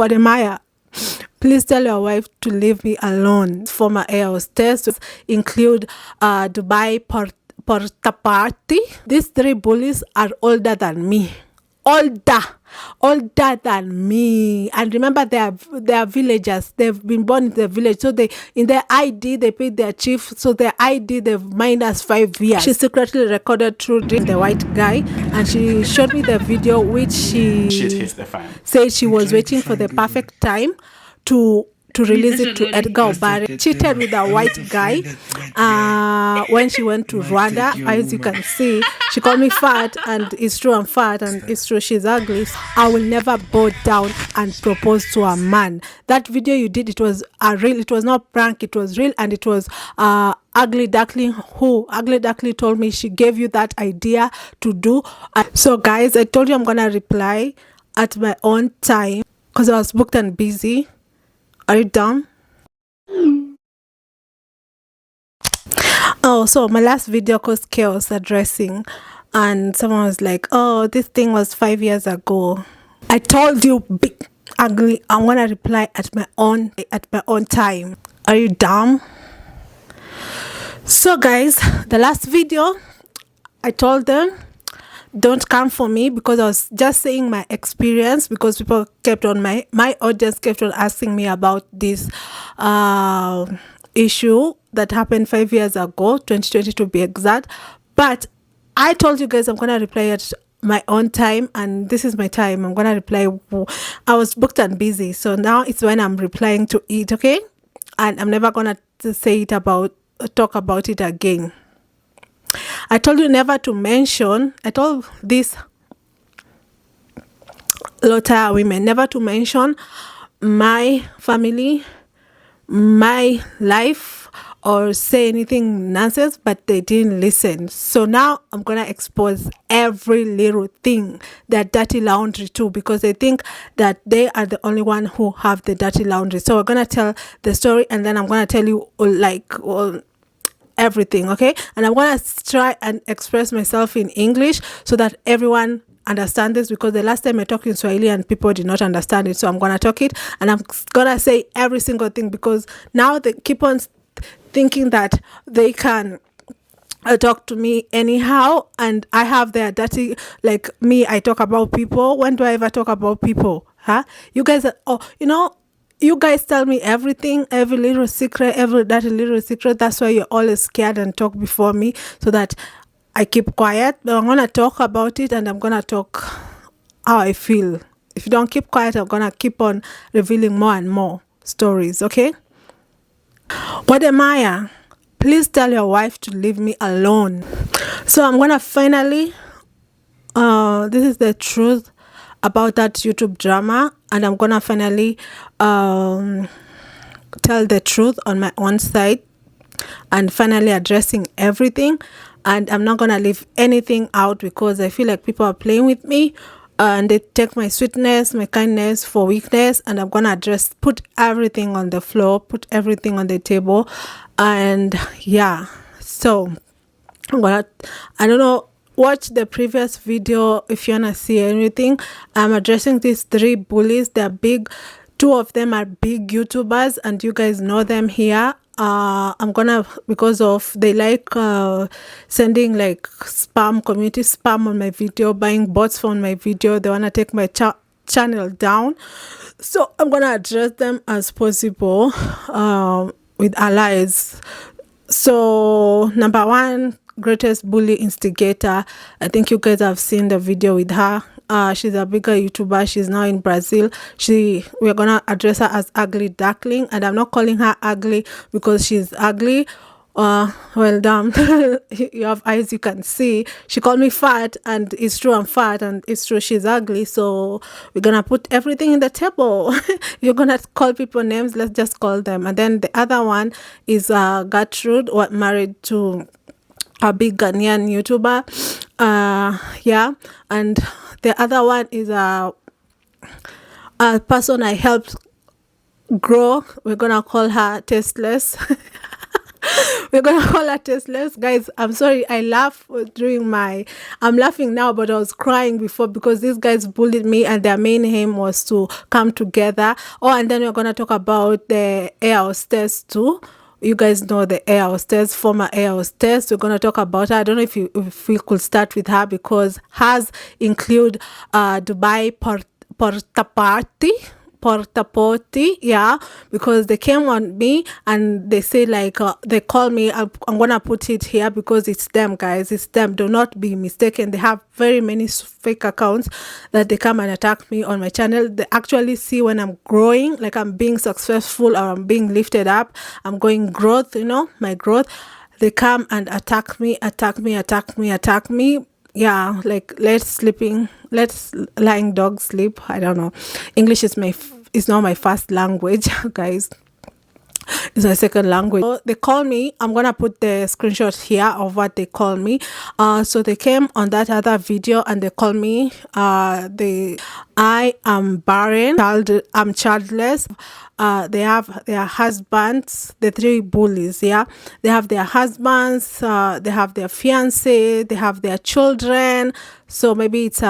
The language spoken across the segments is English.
Wode Maya, please tell your wife to leave me alone. Former air hostess include Dubai Porta Party. These three bullies are older than me. Older than me. And remember, they are villagers. They've been born in the village, so they in their ID they paid their chief, so their ID they've minus 5 years. She secretly recorded through the white guy, and she showed me the video which she said she was waiting for the perfect time to release it to Edgar Obare. Cheated with a white guy when she went to Rwanda. As you can see, she called me fat, and it's true, I'm fat, and it's true, she's ugly. I will never bow down and propose to a man. That video you did, it was real, it was not prank, it was real, and it was Ugly Duckling who Ugly Duckling told me she gave you that idea to do. So guys, I told you I'm gonna reply at my own time because I was booked and busy. Are you dumb? Oh, so my last video caused chaos addressing, and someone was like, oh, this thing was 5 years ago. I told you, big ugly, I'm gonna reply at my own time. Are you dumb? So guys, the last video I told them don't come for me because I was just saying my experience, because people kept on my audience kept on asking me about this issue that happened 5 years ago, 2020 to be exact. But I told you guys I'm gonna reply at my own time, and this is my time. I'm gonna reply. I was booked and busy, so now it's when I'm replying to it, okay? And I'm never gonna talk about it again. I told you never to mention, I told these Lota women never to mention my family, my life, or say anything nonsense, but they didn't listen. So now I'm gonna expose every little thing, their dirty laundry too, because they think that they are the only one who have the dirty laundry. So we're gonna tell the story, and then I'm gonna tell you everything, okay? And I'm gonna try and express myself in English so that everyone understand this, because the last time I talked in Swahili and people did not understand it. So I'm gonna talk it, and I'm gonna say every single thing, because now they keep on thinking that they can talk to me anyhow, and I have their dirty, like me, I talk about people. When do I ever talk about people? You guys are, you guys tell me everything, every little secret, every dirty little secret. That's why you're always scared and talk before me, so that I keep quiet. But I'm gonna talk about it, and I'm gonna talk how I feel. If you don't keep quiet, I'm gonna keep on revealing more and more stories, okay? Wode Maya, please tell your wife to leave me alone. So I'm gonna finally, this is the truth about that YouTube drama, and I'm gonna finally tell the truth on my own side, and finally addressing everything. And I'm not gonna leave anything out, because I feel like people are playing with me, and they take my sweetness, my kindness for weakness. And I'm gonna put everything on the floor, put everything on the table. And yeah, so I don't know, watch the previous video if you wanna see anything. I'm addressing these three bullies. They're big. Two of them are big YouTubers, and you guys know them here. I'm gonna, because of they like sending like community spam on my video, buying bots for my video. They wanna take my channel down, so I'm gonna address them as possible with allies. So number one, greatest bully instigator, I think you guys have seen the video with her. She's a bigger YouTuber. She's now in Brazil. We're gonna address her as Ugly Duckling, and I'm not calling her ugly because she's ugly. Well done. You have eyes, you can see. She called me fat, and it's true, I'm fat, and it's true, she's ugly. So we're gonna put everything in the table. You're gonna call people names, let's just call them. And then the other one is Gertrude, married to a big Ghanaian YouTuber. Yeah, and the other one is a person I helped grow. We're gonna call her Tasteless. We're gonna call her tasteless, guys. I'm sorry. I laugh during I'm laughing now, but I was crying before because these guys bullied me, and their main aim was to come together. Oh, and then we're gonna talk about the air hostess too. You guys know the air hostess, former air hostess. We're gonna talk about her. I don't know if we could start with her because hers include Dubai Porta Party. Porta Potty, yeah, because they came on me and they say like they call me. I'm gonna put it here because it's them, guys. It's them. Do not be mistaken. They have very many fake accounts that they come and attack me on my channel. They actually see when I'm growing, like I'm being successful or I'm being lifted up. I'm going growth, my growth. They come and attack me. Yeah, like let's lying dog sleep. I don't know. English is not my first language, guys. It's my second language. So they call me. I'm gonna put the screenshot here of what they call me. So they came on that other video and they call me. I am barren. I'm childless. They have their husbands, the three bullies. Yeah, they have their husbands. They have their fiance. They have their children. So maybe it's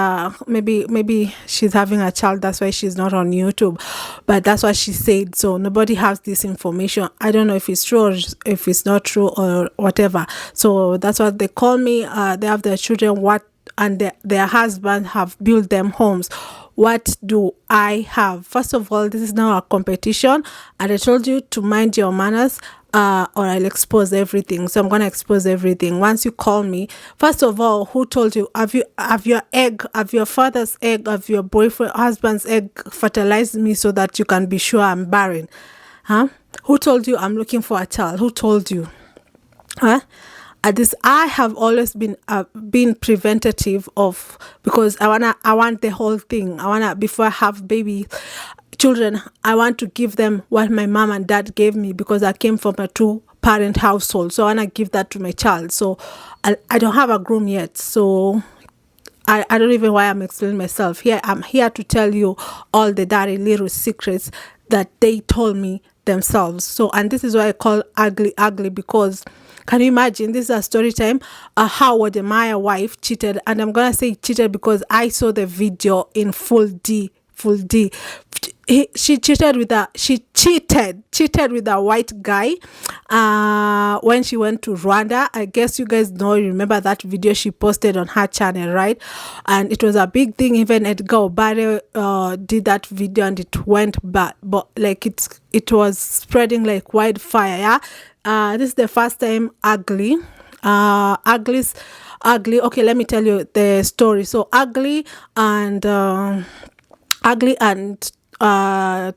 maybe she's having a child. That's why she's not on YouTube. But that's what she said. So nobody has this information. I don't know if it's true or if it's not true or whatever. So that's what they call me. They have their children. And their husbands have built them homes. What do I have? First of all, this is now a competition, and I told you to mind your manners, or I'll expose everything. So I'm gonna expose everything once you call me. First of all, who told you? Have your father's egg, have your husband's egg fertilized me so that you can be sure I'm barren? Huh? Who told you I'm looking for a child? Who told you? Huh? At this, I have always been preventative of, because I want the whole thing. Before I have children, I want to give them what my mom and dad gave me, because I came from a 2-parent household. So I want to give that to my child. So I don't have a groom yet. So I don't even know why I'm explaining myself here. I'm here to tell you all the dirty little secrets that they told me themselves. So, and this is why I call ugly, because can you imagine? This is a story time. How Wode, my wife, cheated, and I'm gonna say cheated because I saw the video in full D. She cheated with a white guy when she went to Rwanda. I guess you guys remember that video she posted on her channel, right? And it was a big thing. Even Edgar Obare did that video, and it went bad, but like it was spreading like wildfire. Yeah. This is the first time ugly. Okay, let me tell you the story. So ugly and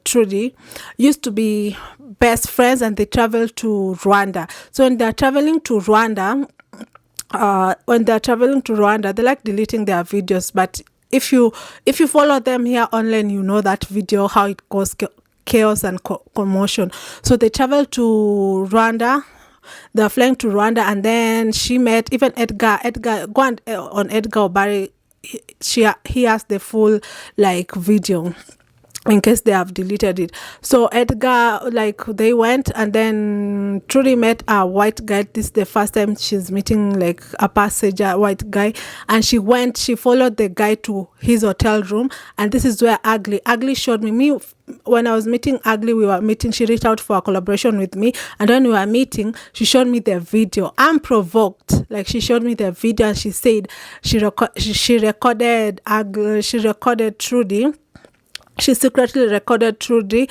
Trudy used to be best friends, and they traveled to Rwanda. So when they're traveling to Rwanda, they like deleting their videos. But if you follow them here online, you know that video, how it goes, chaos and commotion. So they traveled to Rwanda. They're flying to Rwanda, and then she met even Edgar. Go on Edgar Obare. He has the full like video, in case they have deleted it. So Edgar, like, they went, and then Trudy met a white guy. This is the first time she's meeting like a passenger white guy, and she followed the guy to his hotel room, and this is where ugly showed me when I was meeting ugly. We were meeting, she reached out for a collaboration with me, and when we were meeting, she showed me the video. I'm provoked. Like, she showed me the video, and she said she recorded Trudy. She secretly recorded Trudy,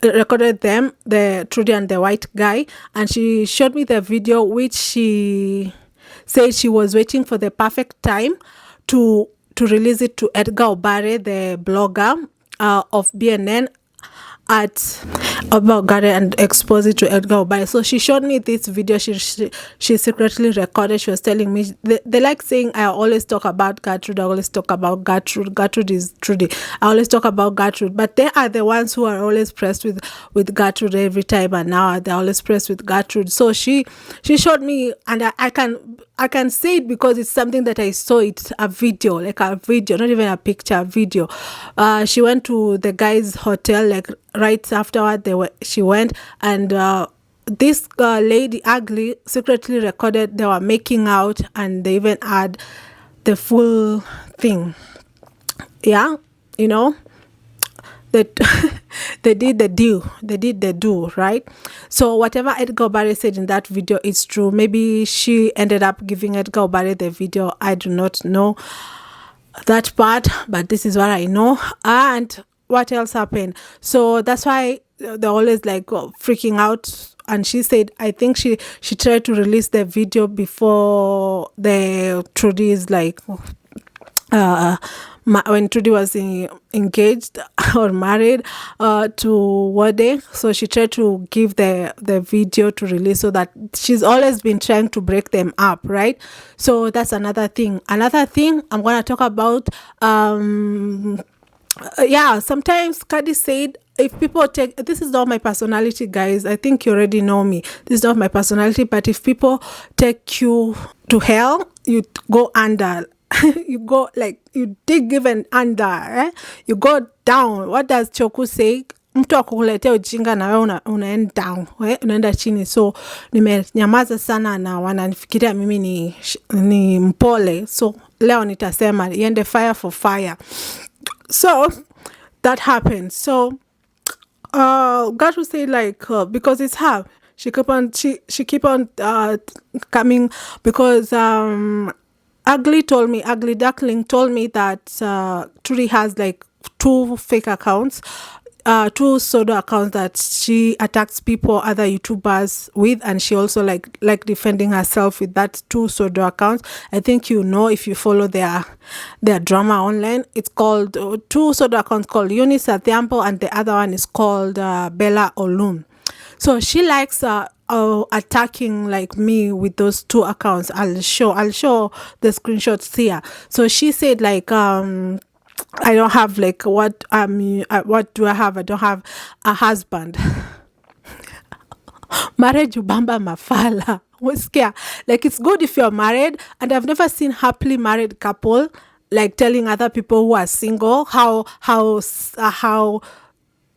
recorded them, the Trudy and the white guy, and she showed me the video, which she said she was waiting for the perfect time to release it to Edgar Obare, the blogger of BNN, about Gare, and expose it to Edgar Obare. So she showed me this video she secretly recorded. She was telling me, they like saying I always talk about Gertrude. Gertrude is Trudy. I always talk about Gertrude, but they are the ones who are always pressed with Gertrude every time, and now they're always pressed with Gertrude. So she showed me, and I can say it because it's something that I saw. It's a video, not even a picture, a video. She went to the guy's hotel, like right afterward she went, and this lady ugly secretly recorded they were making out, and they even had the full thing. Yeah, you know, that they did the do, right? So whatever Edgar Obare said in that video is true. Maybe she ended up giving Edgar Obare the video. I do not know that part, but this is what I know. And what else happened? So that's why they're always like freaking out. And she said, I think she tried to release the video before the Trudy is like when Trudy was engaged or married to Wode. So she tried to give the video to release, so that she's always been trying to break them up, right? So that's another thing. Another thing I'm going to talk about, yeah, sometimes Kadi said, if people take, this is not my personality, guys, I think you already know me, this is not my personality, but if people take you to hell, you go under. You go like you dig even under, you go down. What does Choku say? Mtu akukuletea ujinga na wewe unaenda down, unaenda chini. So nimenyamaza sana na wananifikiria mimi ni mpole, so leo nitasema iende fire for fire. So that happened. So God will say like because it's her, she keep on coming, because Ugly Duckling told me that Trudy has like 2 fake accounts, 2 pseudo accounts that she attacks people, other YouTubers with, and she also like defending herself with that 2 pseudo accounts. I think you know if you follow their drama online. It's called 2 pseudo accounts called Eunice Athiambo, and the other one is called Bella Olum. So she likes attacking like me with those 2 accounts. I'll show the screenshots here. So she said like I don't have like what do I have? I don't have a husband. Marriage ubamba mafala. Like it's good if you're married, and I've never seen happily married couple like telling other people who are single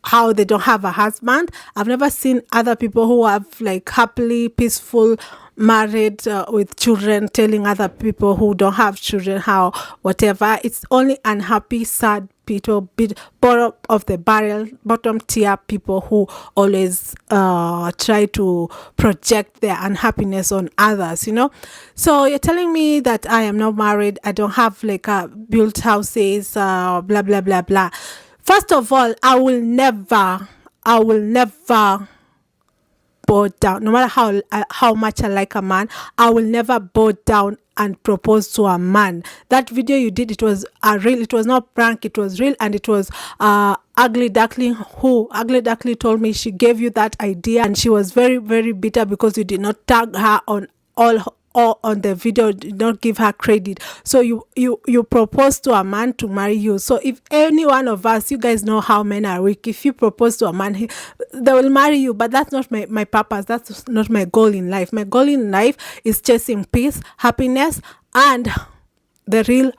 how they don't have a husband. I've never seen other people who have like happily peaceful married with children telling other people who don't have children how whatever. It's only unhappy, sad people, bottom of the barrel, bottom tier people who always try to project their unhappiness on others, you know. So you're telling me that I am not married, I don't have like built houses, blah blah blah blah. First of all, I will never bow down. No matter how much I like a man, I will never bow down and propose to a man. That video you did, it was real. It was not prank. It was real, and it was Ugly Duckling told me she gave you that idea, and she was very, very bitter because you did not tag her on all on the video, did not give her credit. So you propose to a man to marry you. So if any one of us, you guys know how men are weak, if you propose to a man, they will marry you. But that's not my purpose. That's not my goal in life. My goal in life is chasing peace, happiness, and the real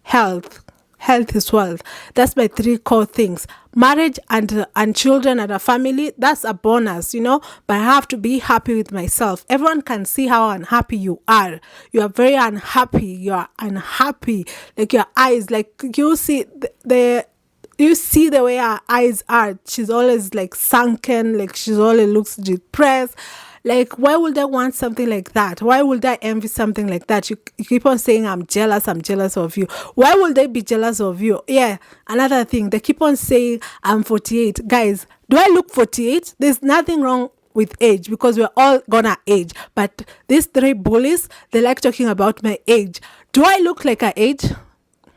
health. Health is wealth. That's my 3 core things. Marriage and children and a family, that's a bonus, you know, but I have to be happy with myself. Everyone can see how unhappy you are. You are very unhappy. You are unhappy. Like your eyes, like you see you see the way her eyes are. She's always like sunken, like she's always looks depressed. Like, why would I want something like that? Why would I envy something like that? You keep on saying, I'm jealous of you. Why would they be jealous of you? Yeah, another thing, they keep on saying, I'm 48. Guys, do I look 48? There's nothing wrong with age, because we're all gonna age. But these 3 bullies, they like talking about my age. Do I look like I age?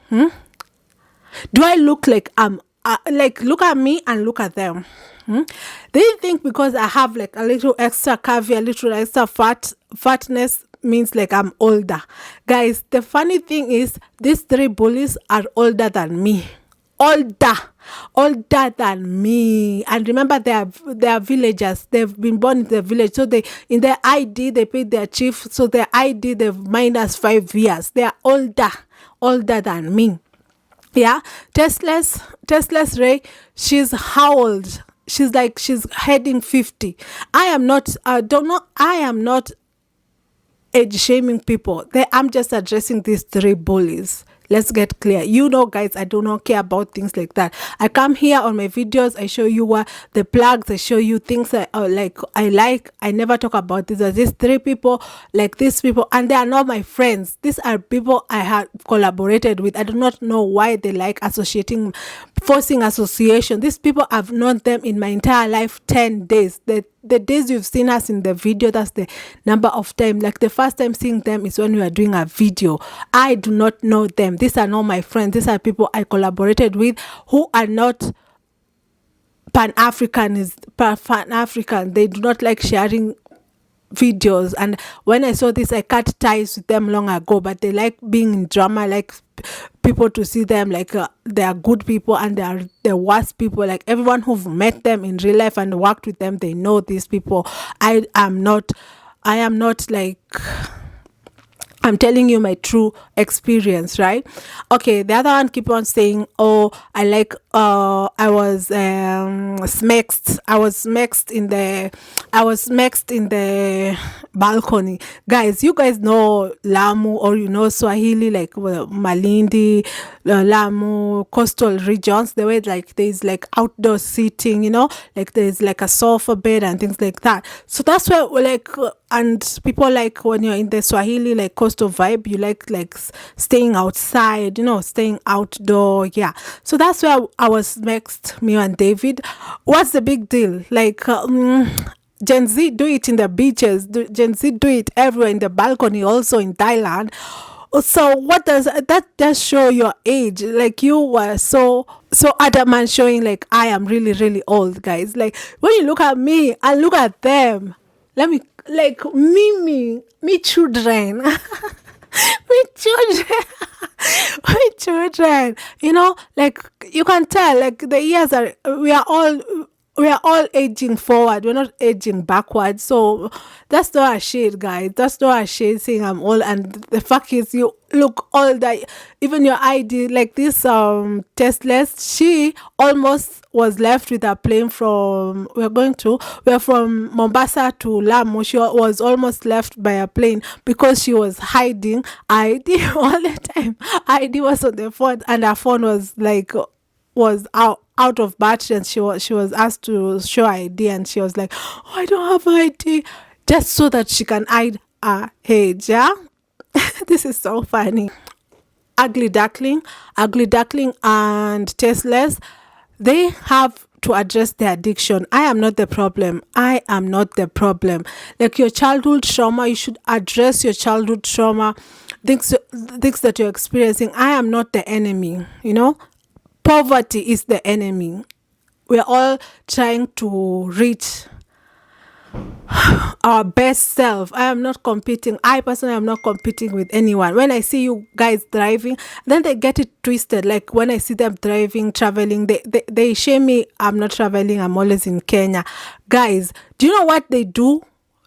Do I look like like, look at me and look at them. They think because I have like a little extra curvy, a little extra fatness means like I'm older. Guys, the funny thing is these 3 bullies are older than me. Older than me. And remember, they are villagers. They've been born in the village. So in their ID, they paid their chief. So their ID, they've minus 5 years. They are older than me. Yeah, Tesla's Ray, she's how old? she's heading 50. I am not, don't know, I am not age shaming people. I'm just addressing these three bullies. Let's get clear. You know, guys, I do not care about things like that. I come here on my videos, I show you what the plugs, I show you things that I never talk about this. These three people, like these people, and they are not my friends. These are people I had collaborated with. I do not know why they like forcing association. These people, I've known them in my entire life 10 days. The days you've seen us in the video, that's the number of time. Like the first time seeing them is when we are doing a video. I do not know them. These are not my friends. These are people I collaborated with who are not Pan-African. They do not like sharing videos. And when I saw this, I cut ties with them long ago, but they like being in drama, like people to see them like they are good people and they are the worst people. Like everyone who've met them in real life and worked with them, they know these people. I am not like, I'm telling you my true experience, right? Okay, the other one keep on saying, oh, I was smexed. I was smexed in the balcony. Guys, you guys know Lamu, or you know Swahili, like Malindi, Lamu, coastal regions, the way like there's like outdoor seating, you know, like there's like a sofa bed and things like that. So that's where like and people like when you're in the Swahili like coastal vibe, you like staying outside, you know, staying outdoor. Yeah, so that's where I was next, me and David. What's the big deal? Like Gen Z do it in the beaches, Gen Z do it everywhere, in the balcony, also in Thailand. So what does that just show your age? Like you were so adamant, showing like I am really really old, guys. Like when you look at me and look at them, let me, like me children me children my children, you know, like you can tell like the years are, we are all aging forward, we're not aging backwards. So that's not a shade, guys. That's not a shade saying I'm old. And the fact is, you look older. Even your ID, like this testless, she almost was left with a plane from, we're from Mombasa to Lamu. She was almost left by a plane because she was hiding ID all the time. ID was on the phone, and her phone was out of battery, and she was asked to show ID, and she was like, oh, I don't have ID, just so that she can hide her age. Yeah. This is so funny. Ugly duckling and tasteless, they have to address their addiction. I am not the problem. Like your childhood trauma, you should address your childhood trauma, things that you're experiencing. I am not the enemy, you know. Poverty is the enemy. We're all trying to reach our best self. I am not competing. I personally am not competing with anyone. When I see you guys driving, then they get it twisted. Like when I see them driving, traveling, they shame me. I'm not traveling. I'm always in Kenya. Guys, do you know what they do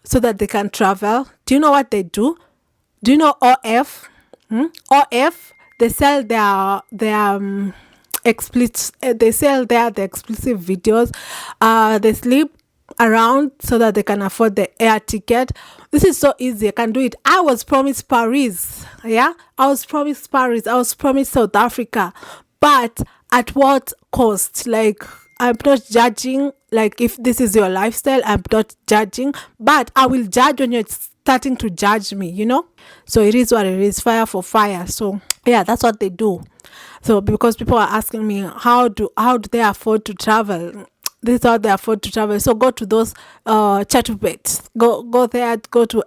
so that they can travel? Do you know what they do? Do you know OF? OF, they sell their they sell the explicit videos. They sleep around so that they can afford the air ticket. This is so easy. I can do it. I was promised Paris. Yeah, I was promised Paris. I was promised South Africa, but at what cost? Like, I'm not judging. Like, if this is your lifestyle, I'm not judging, but I will judge when you're starting to judge me, you know. So it is what it is. Fire for fire. So yeah, that's what they do. So because people are asking me how do they afford to travel, this is how they afford to travel. So go to those chatubits, go there, go to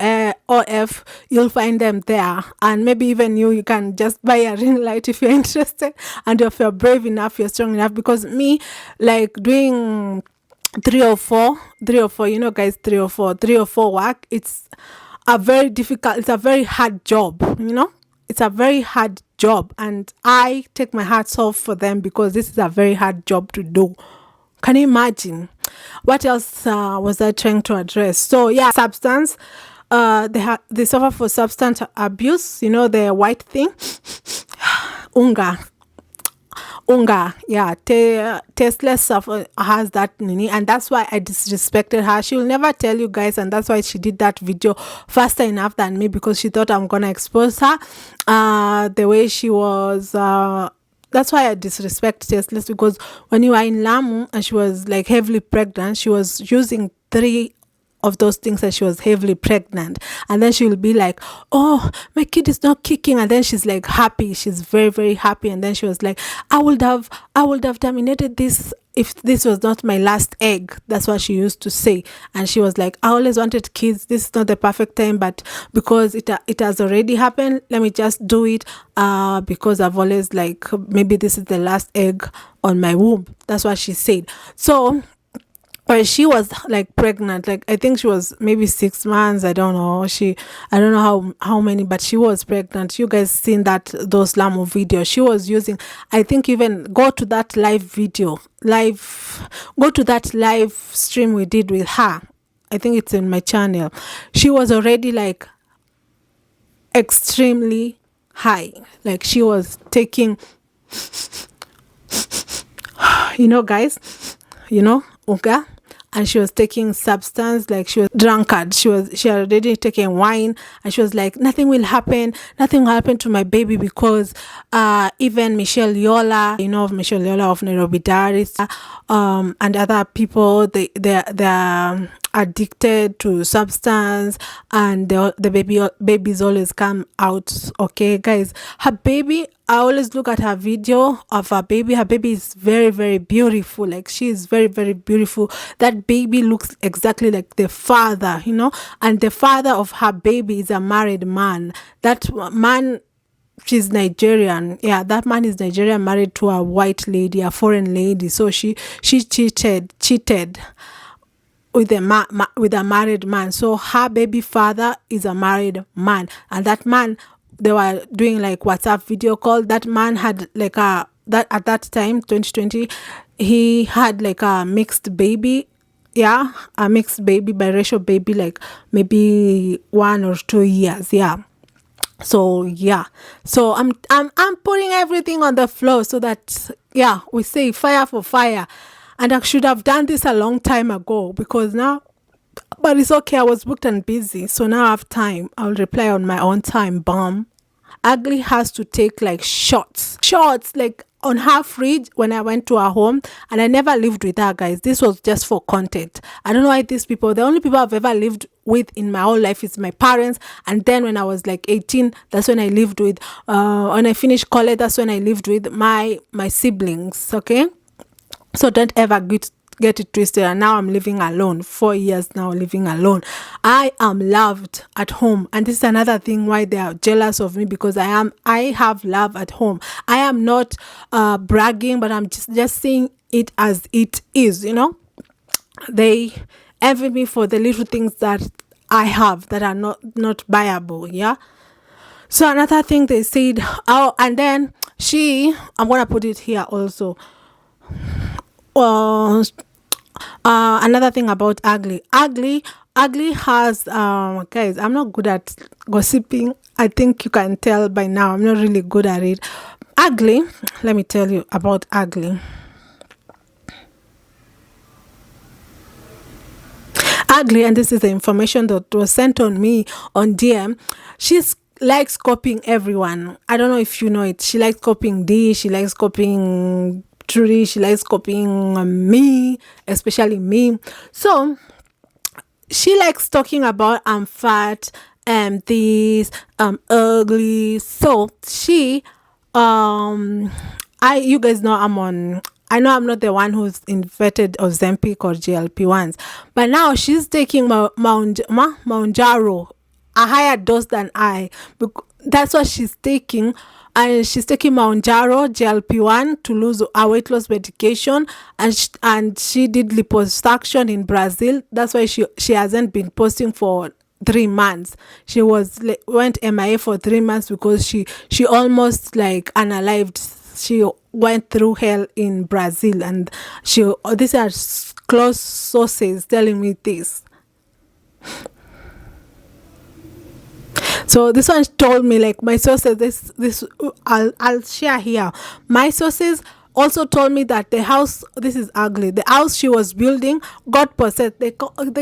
OF, you'll find them there. And maybe even you can just buy a ring light if you're interested, and if you're brave enough, you're strong enough. Because me, like doing 3 or 4, you know, guys, 3 or 4 work, it's a very hard job, you know. It's a very hard job, and I take my hats off for them, because this is a very hard job to do. Can you imagine? What else was I trying to address? So yeah, substance. They suffer for substance abuse. You know, the white thing, unga. unga, yeah, tasteless stuff has that nini, and that's why I disrespected her. She will never tell you guys, and that's why she did that video faster enough than me, because she thought I'm gonna expose her the way she was. That's why I disrespect tasteless, because when you are in Lamu and she was like heavily pregnant, she was using 3 of those things, and she was heavily pregnant, and then she will be like, oh, my kid is not kicking, and then she's like happy, she's very very happy, and then she was like, I would have terminated this if this was not my last egg. That's what she used to say. And she was like, I always wanted kids, this is not the perfect time, but because it has already happened, let me just do it, because I've always like, maybe this is the last egg on my womb. That's what she said. So but she was like pregnant, like I think she was maybe 6 months, I don't know, I don't know how many, but she was pregnant. You guys seen those Lamu videos she was using. I think even go to that live stream we did with her. I think it's in my channel. She was already like extremely high, like she was taking guys, okay, and she was taking substance, like she was drunkard. She already taken wine, and she was like, nothing will happen to my baby, because even Michelle Yola, of Michelle Yola of Nairobi Diaries, and other people, they're addicted to substance, and the babies always come out okay. Guys, her baby, I always look at her video of her baby is very very beautiful, like she is very very beautiful. That baby looks exactly like the father, and the father of her baby is a married man. That man, she's Nigerian. Yeah, that man is Nigerian, married to a white lady, a foreign lady. So she cheated with a married man. So her baby father is a married man, and that man, they were doing like WhatsApp video call. That man had like at that time 2020, he had like a mixed baby. Yeah, a mixed baby, biracial baby, like maybe 1 or 2 years. Yeah. So yeah, so I'm putting everything on the floor, so that we say fire for fire. And I should have done this a long time ago, because now, but it's okay, I was booked and busy, so now I have time. I'll reply on my own time. Bomb. Ugly has to take like shots like on her fridge when I went to her home, and I never lived with her, guys. This was just for content. I don't know why these people, the only people I've ever lived with in my whole life is my parents, and then when I was like 18, that's when I lived with when I finished college, that's when I lived with my siblings. Okay, so don't ever get it twisted. And now I'm living alone, 4 years now living alone. I am loved at home, and this is another thing why they are jealous of me, because I have love at home. I am not bragging, but I'm just saying it as it is. They envy me for the little things that I have that are not buyable. Yeah. So another thing they said, and then I'm gonna put it here also. Another thing about ugly has guys, I'm not good at gossiping. I think you can tell by now I'm not really good at it. Ugly, let me tell you about ugly. And this is the information that was sent on me on DM. She's likes copying everyone. I don't know if you know it. She likes copying D, she likes copying Trudy, she likes copying me, especially me. So she likes talking about I'm fat, this, ugly. So she you guys know I know I'm not the one who's invented Ozempic or GLP-1s, but now she's taking Mounjaro, a higher dose than I. That's what she's taking. And she's taking Mounjaro, GLP-1 to lose a weight loss medication, and she did liposuction in Brazil. That's why she hasn't been posting for 3 months. She went MIA for 3 months because she almost like unalived. She went through hell in Brazil, and these are close sources telling me this. So this one told me, like, my sources, this I'll share here. My sources also told me that the house, this is ugly, the house she was building got possessed. They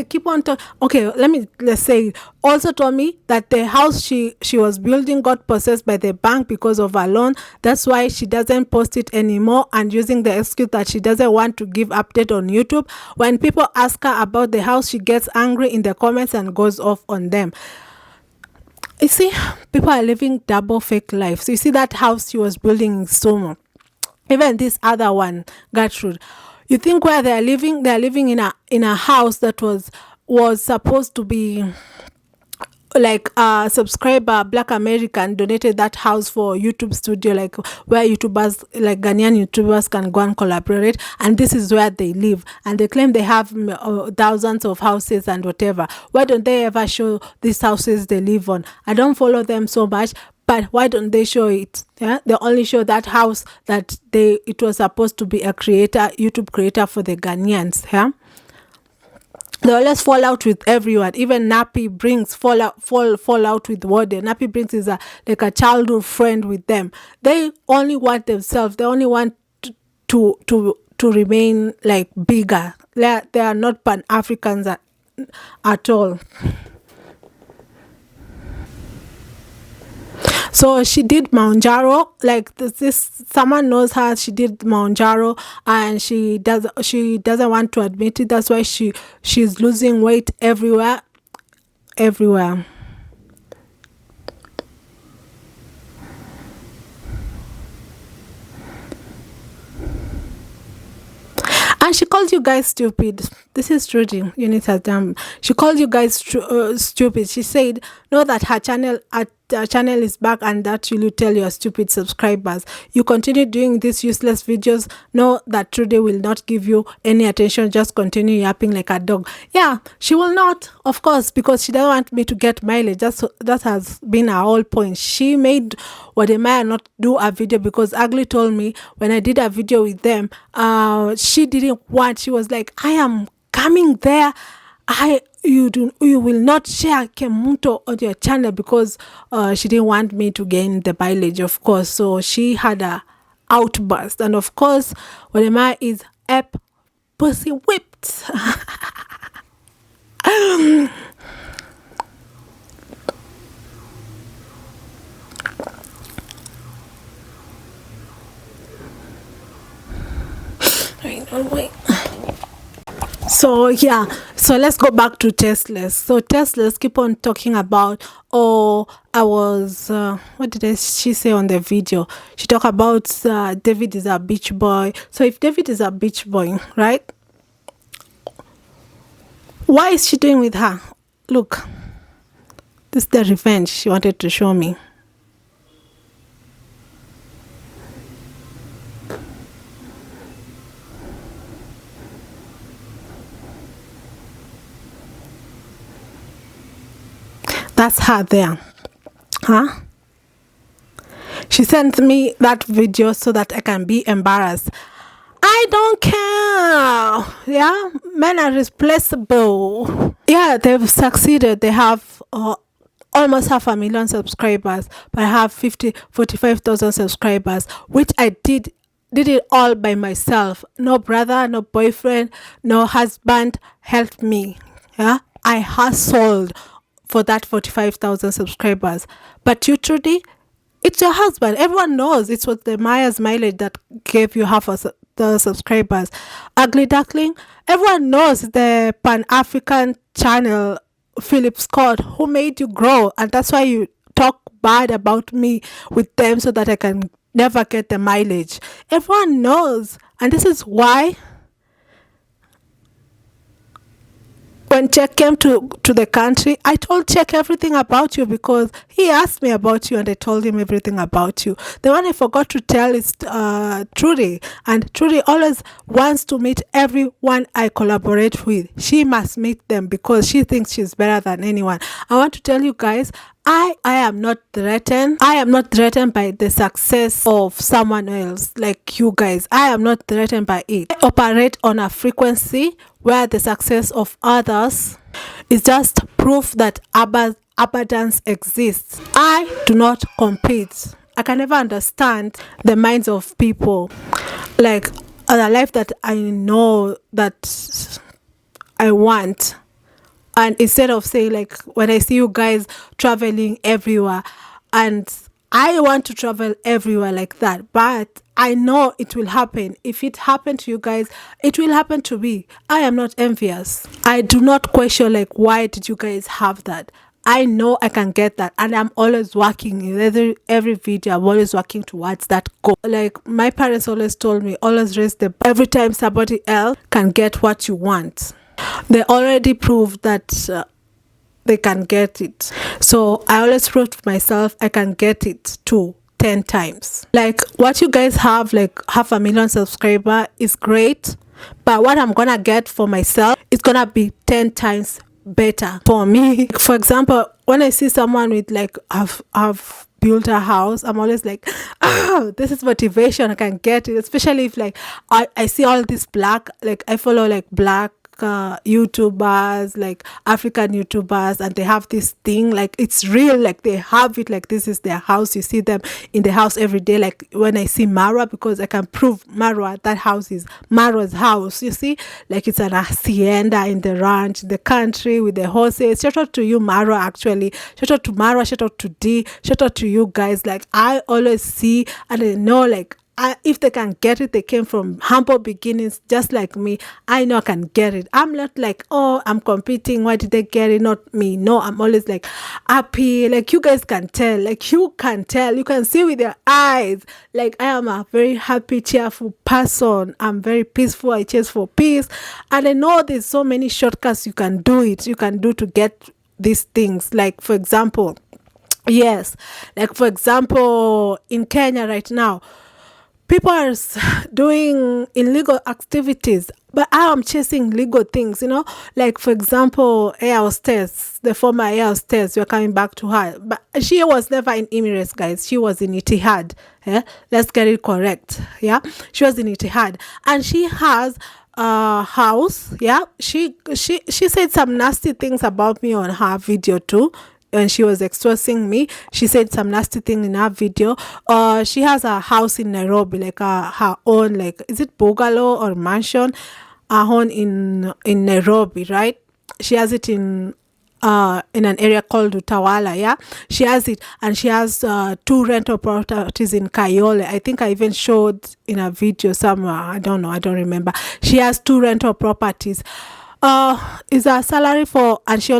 keep on talking. Okay, let's say, also told me that the house she was building got possessed by the bank because of her loan. That's why she doesn't post it anymore, and using the excuse that she doesn't want to give update on YouTube. When people ask her about the house, she gets angry in the comments and goes off on them. You see, people are living double fake lives. You see that house she was building in Somo, even this other one, Gertrude. You think where they're living in a house that was supposed to be like a subscriber, Black American donated that house for YouTube studio, like where YouTubers, like Ghanaian YouTubers, can go and collaborate, and this is where they live, and they claim they have thousands of houses and whatever. Why don't they ever show these houses they live on? I don't follow them so much, but why don't they show it? Yeah, they only show that house that it was supposed to be a YouTube creator for the Ghanaians. Yeah, they always fall out with everyone. Even Nappy brings fall out with Wode. Nappy brings is like a childhood friend with them. They only want themselves. They only want to remain like bigger. They are not Pan-Africans at all. So she did Mount like this. Someone knows her. She did Mount and she doesn't want to admit it. That's why she's losing weight everywhere. And she called you guys stupid. This is Trudy. Unit has done. She called you guys stupid. She said, know that her channel is back, and that you will tell your stupid subscribers. You continue doing these useless videos. Know that Trudy will not give you any attention. Just continue yapping like a dog. Yeah, she will not, of course, because she doesn't want me to get mileage. That has been her whole point. She made Wode not do a video because Ugly told me when I did a video with them, she didn't want. She was like, I am coming there. You will not share Kemuto on your channel because she didn't want me to gain the mileage, of course. So she had a outburst, and of course Wode is pussy whipped. Wait. So yeah, so let's go back to Teslas. So Teslas keep on talking about, I was what did she say on the video? She talked about David is a beach boy. So if David is a beach boy, right, why is she doing with her? Look, this is the revenge she wanted to show me. That's her there. Huh? She sent me that video so that I can be embarrassed. I don't care. Yeah, men are replaceable. Yeah, they've succeeded. They have almost 500,000 subscribers, but I have 45,000 subscribers, which I did it all by myself. No brother, no boyfriend, no husband helped me. Yeah, I hustled for that 45,000 subscribers. But you, Trudy, it's your husband. Everyone knows it was the Maya's mileage that gave you half of the subscribers. Ugly Duckling, everyone knows the Pan-African channel, Philip Scott, who made you grow. And that's why you talk bad about me with them so that I can never get the mileage. Everyone knows. And this is why when Czech came to the country, I told Czech everything about you because he asked me about you and I told him everything about you. The one I forgot to tell is Trudy. And Trudy always wants to meet everyone I collaborate with. She must meet them because she thinks she's better than anyone. I want to tell you guys, I am not threatened. I am not threatened by the success of someone else like you guys. I am not threatened by it. I operate on a frequency where the success of others is just proof that abundance exists. I do not compete. I can never understand the minds of people. like the life that I know that I want. And instead of saying, like, when I see you guys traveling everywhere, and I want to travel everywhere like that, but I know it will happen. If it happened to you guys, it will happen to me. I am not envious. I do not question, like, why did you guys have that? I know I can get that, and I'm always working in every video. I'm always working towards that goal. Like, my parents always told me, always raise the bar. Every time somebody else can get what you want, they already proved that they can get it. So I always prove to myself I can get it too 10 times. Like, what you guys have, like 500,000 subscriber, is great, but what I'm gonna get for myself is gonna be 10 times better for me. For example, when I see someone with, like, have built a house, I'm always like, oh, this is motivation. I can get it. Especially if, like, I see all this black, like, I follow like black YouTubers, like African YouTubers, and they have this thing, like, it's real, like they have it, like this is their house. You see them in the house every day. Like, when I see Marwa, because I can prove Marwa, that house is Marwa's house, you see, like it's an hacienda in the ranch, the country with the horses. Shout out to you, Marwa. Actually, shout out to Marwa, shout out to D, shout out to you guys. Like, I always see and I know, like, if they can get it, they came from humble beginnings just like me. I know I can get it. I'm not like, oh, I'm competing, why did they get it, not me. No, I'm always like happy. Like, you guys can tell, like, you can tell, you can see with your eyes, like, I am a very happy, cheerful person. I'm very peaceful. I chase for peace, and I know there's so many shortcuts you can do to get these things. Like, for example, yes, like, for example, in Kenya right now, people are doing illegal activities, but I am chasing legal things, like, for example, air hostess, the former air hostess, we're coming back to her, but she was never in Emirates, guys. She was in Etihad. Let's get it correct. She was in Etihad, and she has a house. She said some nasty things about me on her video too, and she was extorting me. She said some nasty thing in her video. She has a house in Nairobi, like her own, like, is it bungalow or mansion? Her own in Nairobi, right? She has it in an area called Utawala. She has it, and she has 2 rental properties in Kayole. I think I even showed in a video somewhere. I don't know, I don't remember. She has 2 rental properties. Is her salary for, and she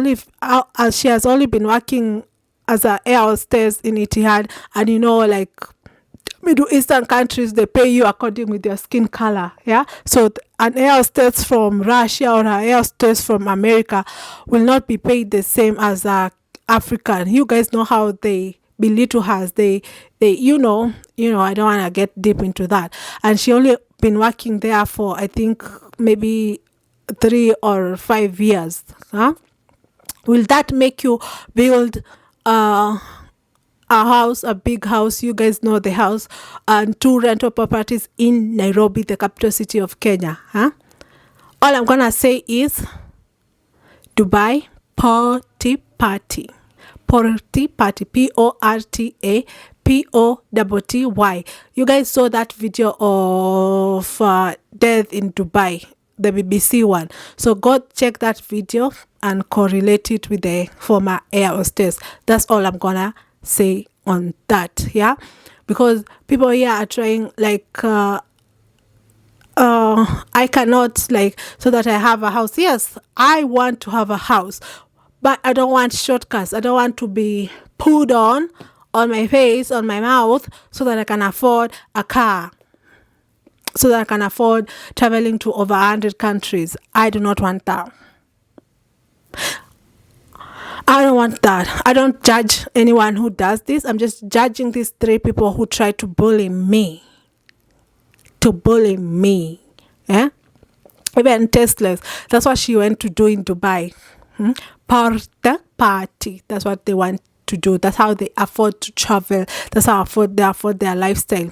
has only been working as an air hostess in Etihad, and like Middle Eastern countries, they pay you according with your skin color. So an air hostess from Russia or an air hostess from America will not be paid the same as a African. You guys know how they belittle us. They I don't want to get deep into that. And she only been working there for, I think, maybe 3 or 5 years. Will that make you build a house, a big house? You guys know the house, and 2 rental properties in Nairobi, the capital city of Kenya. All I'm gonna say is Dubai Porty Party. Porty Party, PORTA POTTY. You guys saw that video of death in Dubai, the BBC one. So go check that video and correlate it with the former air hostess. That's all I'm gonna say on that. Because people here are trying, like, I cannot, like, so that I have a house. Yes, I want to have a house, but I don't want shortcuts. I don't want to be pulled on my face, on my mouth, so that I can afford a car, so that I can afford traveling to over 100 countries. I do not want that. I don't want that. I don't judge anyone who does this. I'm just judging these 3 people who try to bully me. Even tasteless. That's what she went to do in Dubai. Party. That's what they want to do. That's how they afford to travel. That's how they afford their lifestyle.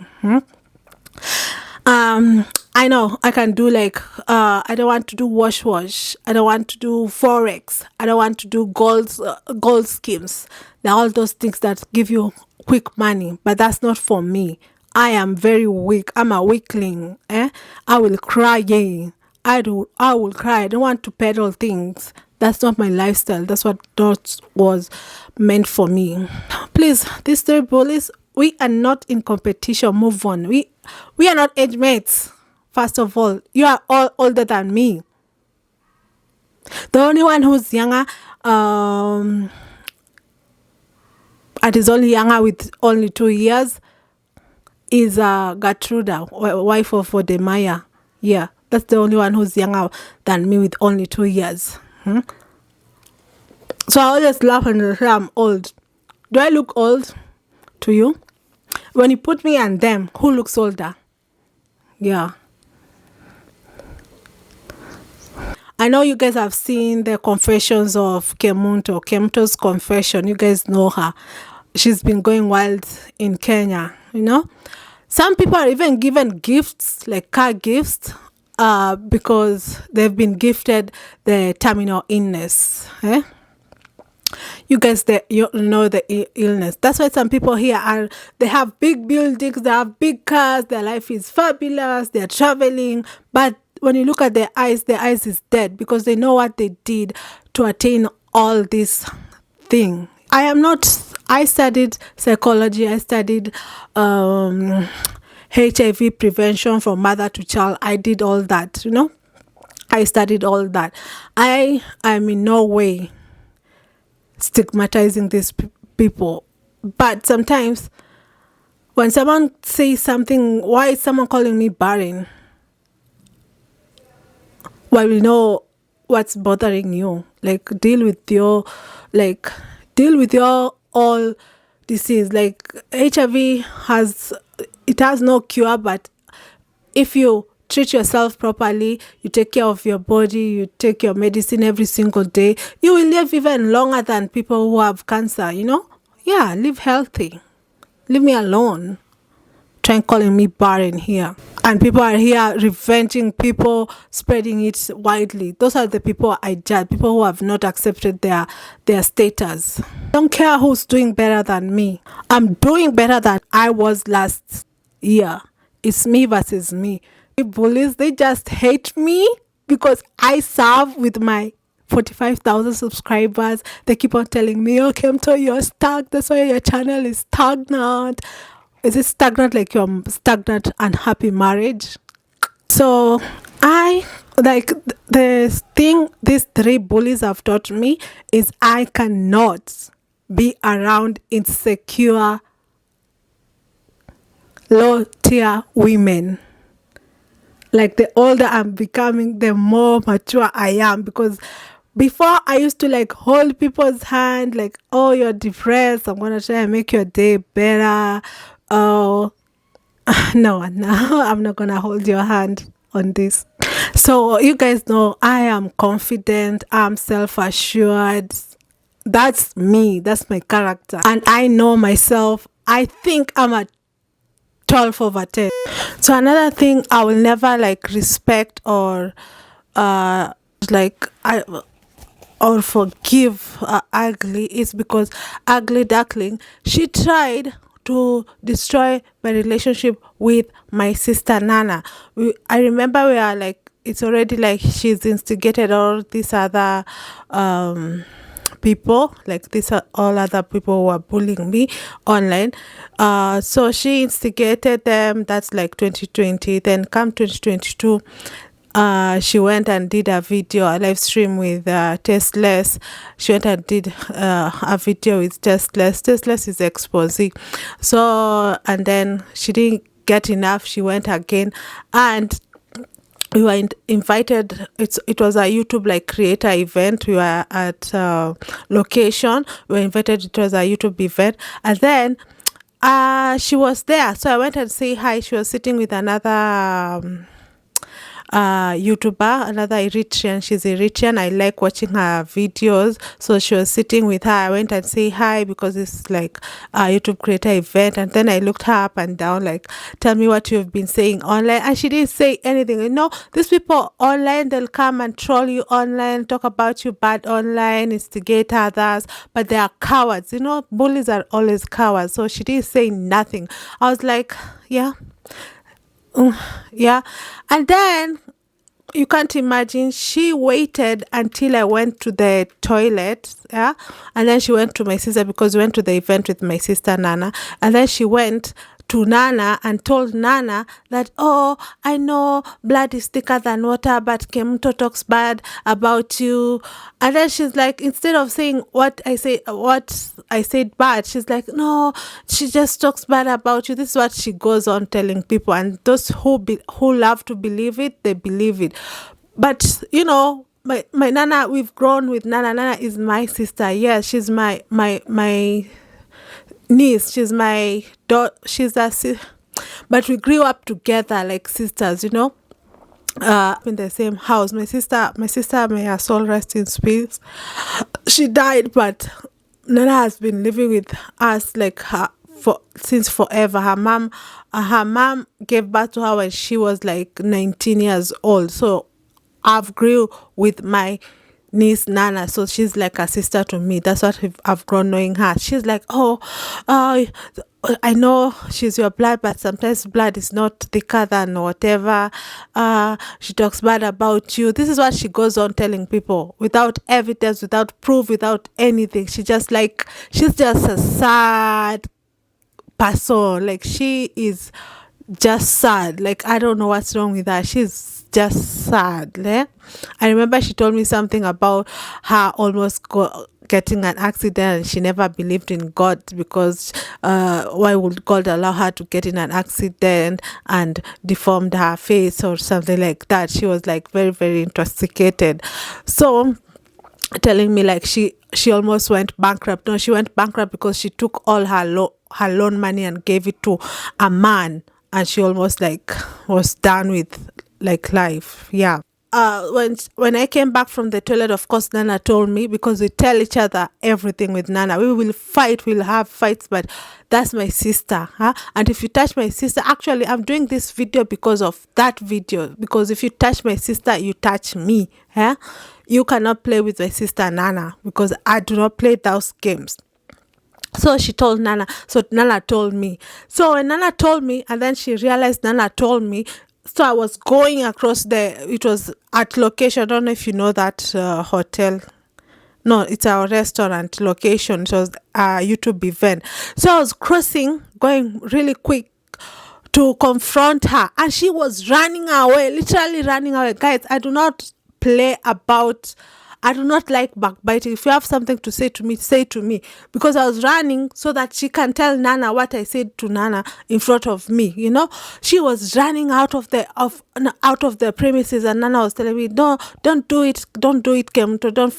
I know I can do, like, I don't want to do wash. I don't want to do forex. I don't want to do gold schemes. They're all those things that give you quick money, but that's not for me. I am very weak. I'm a weakling. I will cry. I will cry. I don't want to peddle things. That's not my lifestyle. That's what that was meant for me. Please, these three bullies, we are not in competition. Move on. We are not age mates. First of all, you are all older than me. The only one who's younger, and is only younger with only 2 years, is Gertruda, wife of Wode. Yeah, that's the only one who's younger than me with only 2 years. So I always laugh and say I'm old. Do I look old to you? When you put me and them, who looks older? Yeah. I know you guys have seen the confessions of Kemunto's confession. You guys know her. She's been going wild in Kenya, you know. Some people are even given gifts, like car gifts, because they've been gifted the terminal illness. You guys, you know the illness. That's why some people here they have big buildings, they have big cars, their life is fabulous, they're traveling, but when you look at their eyes is dead because they know what they did to attain all this thing. I studied psychology, I studied HIV prevention from mother to child. I did all that, you know. I studied all that. I am in no way stigmatizing these people, but sometimes when someone says something, why is someone calling me barren? Well, we know what's bothering you. Like deal with your all disease. Like HIV has no cure, but if you treat yourself properly, you take care of your body, you take your medicine every single day, you will live even longer than people who have cancer, you know? Yeah, live healthy. Leave me alone. Trying calling me barren here. And people are here revenging people, spreading it widely. Those are the people I judge, people who have not accepted their status. I don't care who's doing better than me. I'm doing better than I was last year. It's me versus me. Bullies, they just hate me because I serve with my 45,000 subscribers. They keep on telling me, oh, Kemto, you're stuck. That's why your channel is stagnant. Is it stagnant like your stagnant unhappy marriage? So I like the thing these three bullies have taught me is I cannot be around insecure low tier women. Like the older I'm becoming, the more mature I am, because before I used to like hold people's hand, like, oh, you're depressed, I'm gonna try and make your day better. Oh, no, I'm not gonna hold your hand on this. So you guys know I am confident, I'm self-assured. That's me, that's my character, and I know myself. I think I'm a 12/10. So another thing I will never like respect or forgive Ugly is because Ugly Duckling, she tried to destroy my relationship with my sister Nana. I remember we are like, it's already like she's instigated all these other people, like these are all other people who are bullying me online. So she instigated them. That's like 2020. Then come 2022, she went and did a video, a live stream with Tasteless. She went and did a video with Tasteless. Tasteless is exposing. So, and then she didn't get enough. She went again, and we were invited. It was a YouTube like creator event. We were at location. We were invited. It was a YouTube event, and then she was there. So I went and say hi. She was sitting with another YouTuber, another Eritrean. She's Eritrean. I like watching her videos. So she was sitting with her. I went and say hi because it's like a YouTube creator event. And then I looked her up and down, like, tell me what you've been saying online. And she didn't say anything. You know, these people online, they'll come and troll you online, talk about you bad online, instigate others, but they are cowards. You know, bullies are always cowards. So she didn't say nothing. I was like, yeah. Yeah. And then you can't imagine, she waited until I went to the toilet, yeah, and then she went to my sister because we went to the event with my sister Nana, and then she went to Nana and told Nana that, oh, I know blood is thicker than water, but Kemto talks bad about you. And then she's like, instead of saying what I said bad, she's like, no, she just talks bad about you. This is what she goes on telling people, and those who love to believe it, they believe it. But you know, my Nana, we've grown with Nana. Nana is my sister. Yeah, she's my niece. She's my daughter. But we grew up together like sisters, you know, in the same house. My sister, may her soul rest in peace. She died, but Nana has been living with us like her since forever. Her mom gave birth to her when she was like 19 years old. So I've grew with my niece Nana, so she's like a sister to me. That's what I've grown knowing her. She's like, oh, uh, I know she's your blood, but sometimes blood is not thicker than whatever. She talks bad about you. This is what she goes on telling people without evidence, without proof, without anything. She's just a sad person. Like, she is just sad. Like, I don't know what's wrong with her. She's just sad. I remember she told me something about her almost getting an accident, and she never believed in God because why would God allow her to get in an accident and deformed her face or something like that. She was like very, very intoxicated. So telling me like she almost went bankrupt. No, she went bankrupt because she took all her loan money and gave it to a man, and she almost like was done with like life. Yeah. When I came back from the toilet, of course Nana told me, because we tell each other everything with Nana. We will fight, we'll have fights, but that's my sister, huh? And if you touch my sister, actually I'm doing this video because of that video, because if you touch my sister, you touch me, huh? You cannot play with my sister Nana, because I do not play those games. So she told Nana. So Nana told me. So when Nana told me, and then she realized Nana told me, so I was going across it was at location. I don't know if you know that hotel. No, it's our restaurant location. It was a YouTube event. So I was crossing, going really quick to confront her, and she was running away, literally running away. Guys, I do not like backbiting. If you have something to say to me, say to me, because I was running so that she can tell Nana what I said to Nana in front of me. You know, she was running out of the premises, and Nana was telling me, don't do it, Kemto,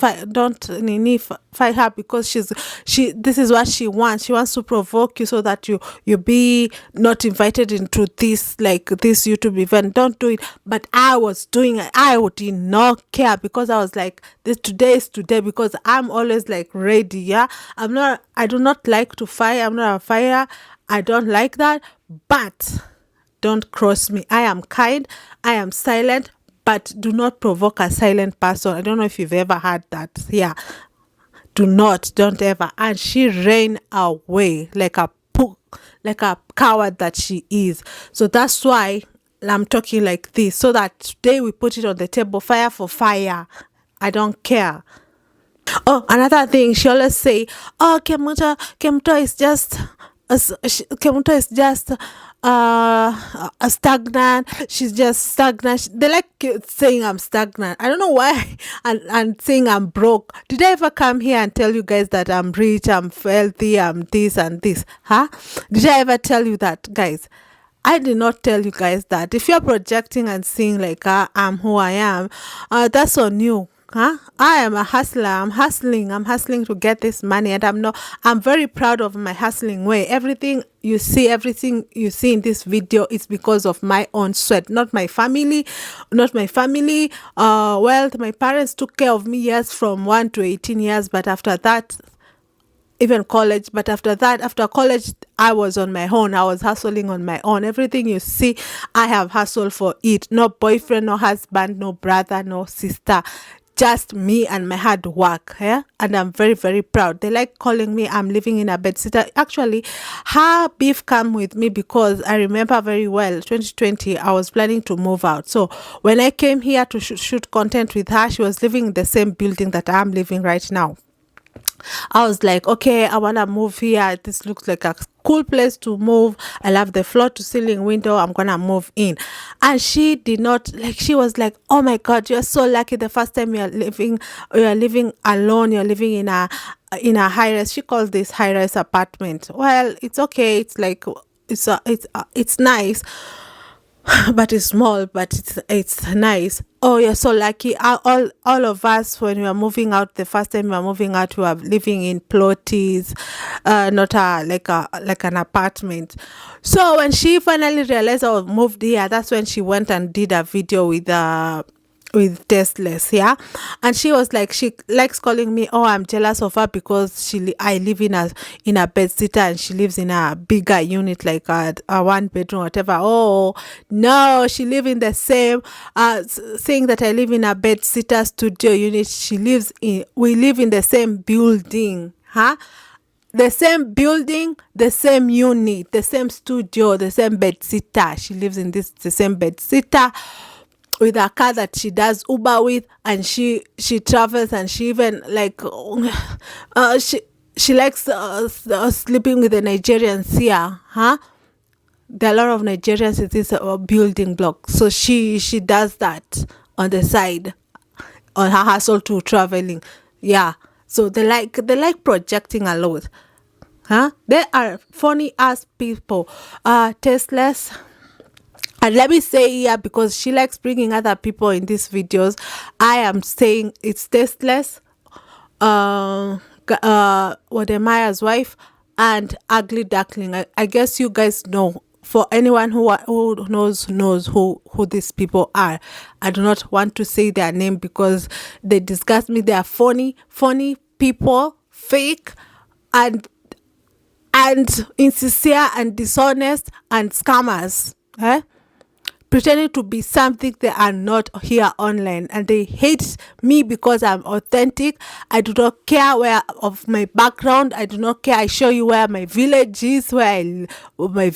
fight her, because this is what she wants. She wants to provoke you so that you be not invited into this YouTube event. Don't do it. But I was doing it. I did not care, because I was like, today is today, because I'm always like ready. Yeah, I do not like to fight. I'm not a fighter. I don't like that. But don't cross me. I am kind, I am silent, but do not provoke a silent person. I don't know if you've ever had that. Yeah, don't ever. And she ran away like a coward that she is. So that's why I'm talking like this, so that today we put it on the table, fire for fire. I don't care. Oh, another thing, she always say, oh, Kemto is just stagnant. She's just stagnant. They like saying I'm stagnant. I don't know why. And saying I'm broke. Did I ever come here and tell you guys that I'm rich, I'm wealthy, I'm this and this? Huh? Did I ever tell you that, guys? I did not tell you guys that. If you're projecting and seeing like I'm who I am, that's on you. Huh? I am a hustler. I'm hustling. I'm hustling to get this money, and I'm very proud of my hustling way. Everything you see in this video is because of my own sweat, not my family, not my family. Wealth. My parents took care of me years from 1 to 18 years, but after that, even college. But after college, I was on my own. I was hustling on my own. Everything you see, I have hustled for it. No boyfriend, no husband, no brother, no sister, just me and my hard work. Yeah, and I'm very, very proud. They like calling me I'm living in a bed sitter. Actually, her beef come with me because I remember very well 2020 I was planning to move out. So when I came here to shoot content with her, she was living in the same building that I'm living right now. I was like, okay, I want to move here. This looks like a cool place to move. I love the floor to ceiling window. I'm going to move in. And she did not, like, she was like, oh my God, you're so lucky. The first time you're living alone, you're living in a high rise. She calls this high rise apartment. Well, it's okay. It's like, it's nice. But it's small, but it's nice. Oh, you're so lucky. All of us, when we were moving out, the first time we were moving out, we were living in plotties, not like an apartment. So when she finally realized I moved here, that's when she went and did a video with Tasteless, yeah. And she was like, she likes calling me, oh, I'm jealous of her because I live in a bed sitter and she lives in a bigger unit, like a 1 bedroom, whatever. Oh no, she live in the same saying that I live in a bed sitter studio unit. We live in the same building, huh? The same building, the same unit, the same studio, the same bed sitter. She lives in the same bed sitter with a car that she does Uber with, and she travels, and she even like she likes sleeping with the Nigerians here, huh? There are a lot of Nigerians in this building block, so she does that on the side, on her hustle to traveling, yeah. So they like projecting a lot, huh? They are funny ass people, tasteless. And let me say here, because she likes bringing other people in these videos, I am saying it's tasteless, Wode Maya's wife, and Ugly Duckling. I guess you guys know. For anyone who knows who these people are. I do not want to say their name because they disgust me. They are funny people, fake and insincere and dishonest and scammers. Pretending to be something they are not here online, and they hate me because I'm authentic. I do not care where of my background. I do not care. I show you where my village is, where my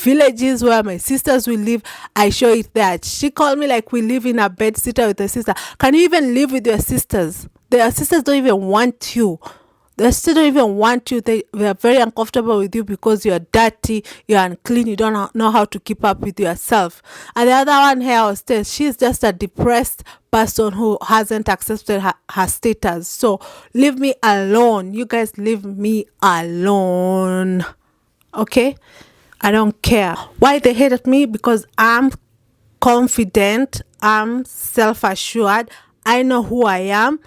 sisters will live. I show it there. She called me like we live in a bed sitter with a sister. Can you even live with your sisters? Their sisters don't even want you. They still don't even want you. They are very uncomfortable with you because you're dirty, you're unclean, you don't know how to keep up with yourself. And the other one here was this. She's just a depressed person who hasn't accepted her status. So leave me alone. You guys leave me alone. Okay? I don't care. Why they hated me? Because I'm confident, I'm self-assured, I know who I am.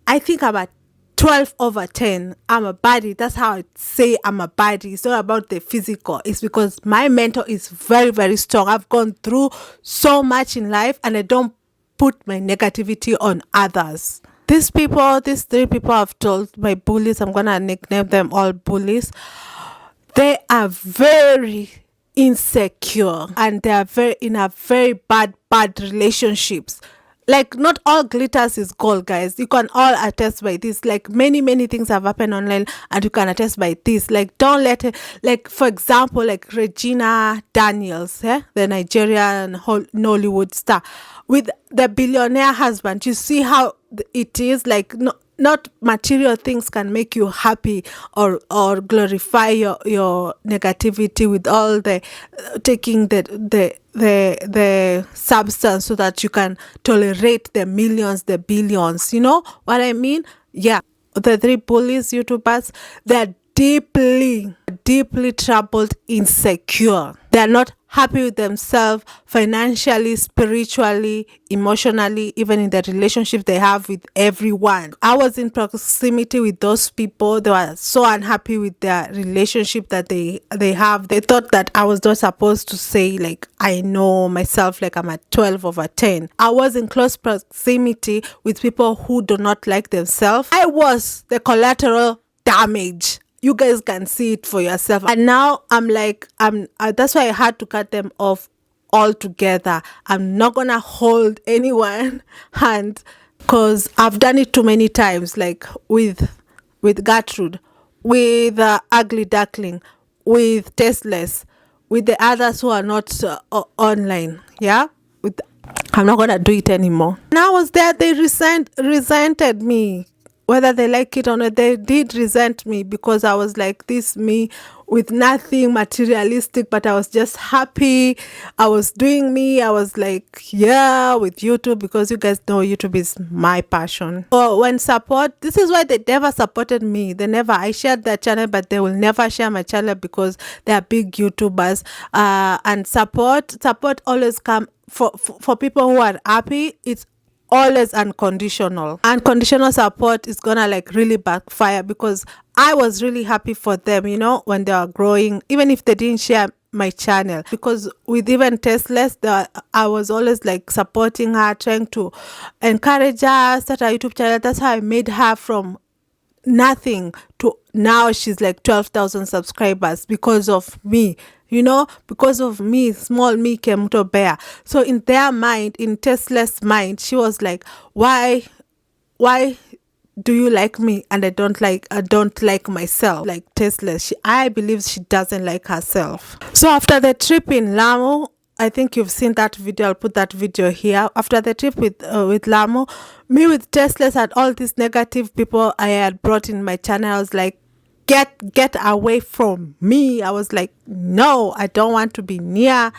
I think I'm a 12/10. I'm a body. That's how I say I'm a body. It's not about the physical. It's because my mental is very, very strong. I've gone through so much in life, and I don't put my negativity on others. These 3 people I've told, my bullies, I'm gonna nickname them all bullies. They are very insecure, and they are in a very bad relationships. Like, not all glitters is gold, guys. You can all attest by this. Like, many things have happened online, and you can attest by this. Like, don't let it, like, for example, like Regina Daniels, the Nigerian Nollywood star, with the billionaire husband. You see how it is, like, not material things can make you happy or glorify your negativity with all the taking the substance so that you can tolerate the millions, the billions. You know what I mean? Yeah. The 3 bullies YouTubers, they're deeply troubled, insecure. They're not happy with themselves financially, spiritually, emotionally, even in the relationship they have with everyone. I was in proximity with those people. They were so unhappy with their relationship that they have. They thought that I was not supposed to say like I know myself, like I'm a 12 over 10. I was in close proximity with people who do not like themselves. I was the collateral damage. You guys can see it for yourself. And now I'm like, that's why I had to cut them off altogether. I'm not gonna hold anyone hand, because I've done it too many times, like with Gertrude, with Ugly Duckling, with Tasteless, with the others who are not online. Yeah, with, I'm not gonna do it anymore. And I was there. They resented me, whether they like it or not. They did resent me because I was like this, me with nothing materialistic, but I was just happy. I was doing me. I was like, yeah, with YouTube, because you guys know YouTube is my passion. So when support, this is why they never supported me. I shared their channel, but they will never share my channel because they are big YouTubers. And support always come for people who are happy. It's always unconditional. Unconditional support is gonna like really backfire, because I was really happy for them, you know, when they are growing, even if they didn't share my channel. Because with even Tasteless, I was always like supporting her, trying to encourage her, start a YouTube channel. That's how I made her from nothing to now she's like 12,000 subscribers, because of me, you know, because of me, small me, Kemuto Bear. So in their mind, in Tasteless mind, she was like, why do you like me and I don't like myself? Like Tasteless, I believe she doesn't like herself. So after the trip in Lamu, I think you've seen that video. I'll put that video here. After the trip with Lamu, me with Tasteless and all these negative people I had brought in my channel, I was like, get away from me. I was like, no, I don't want to be near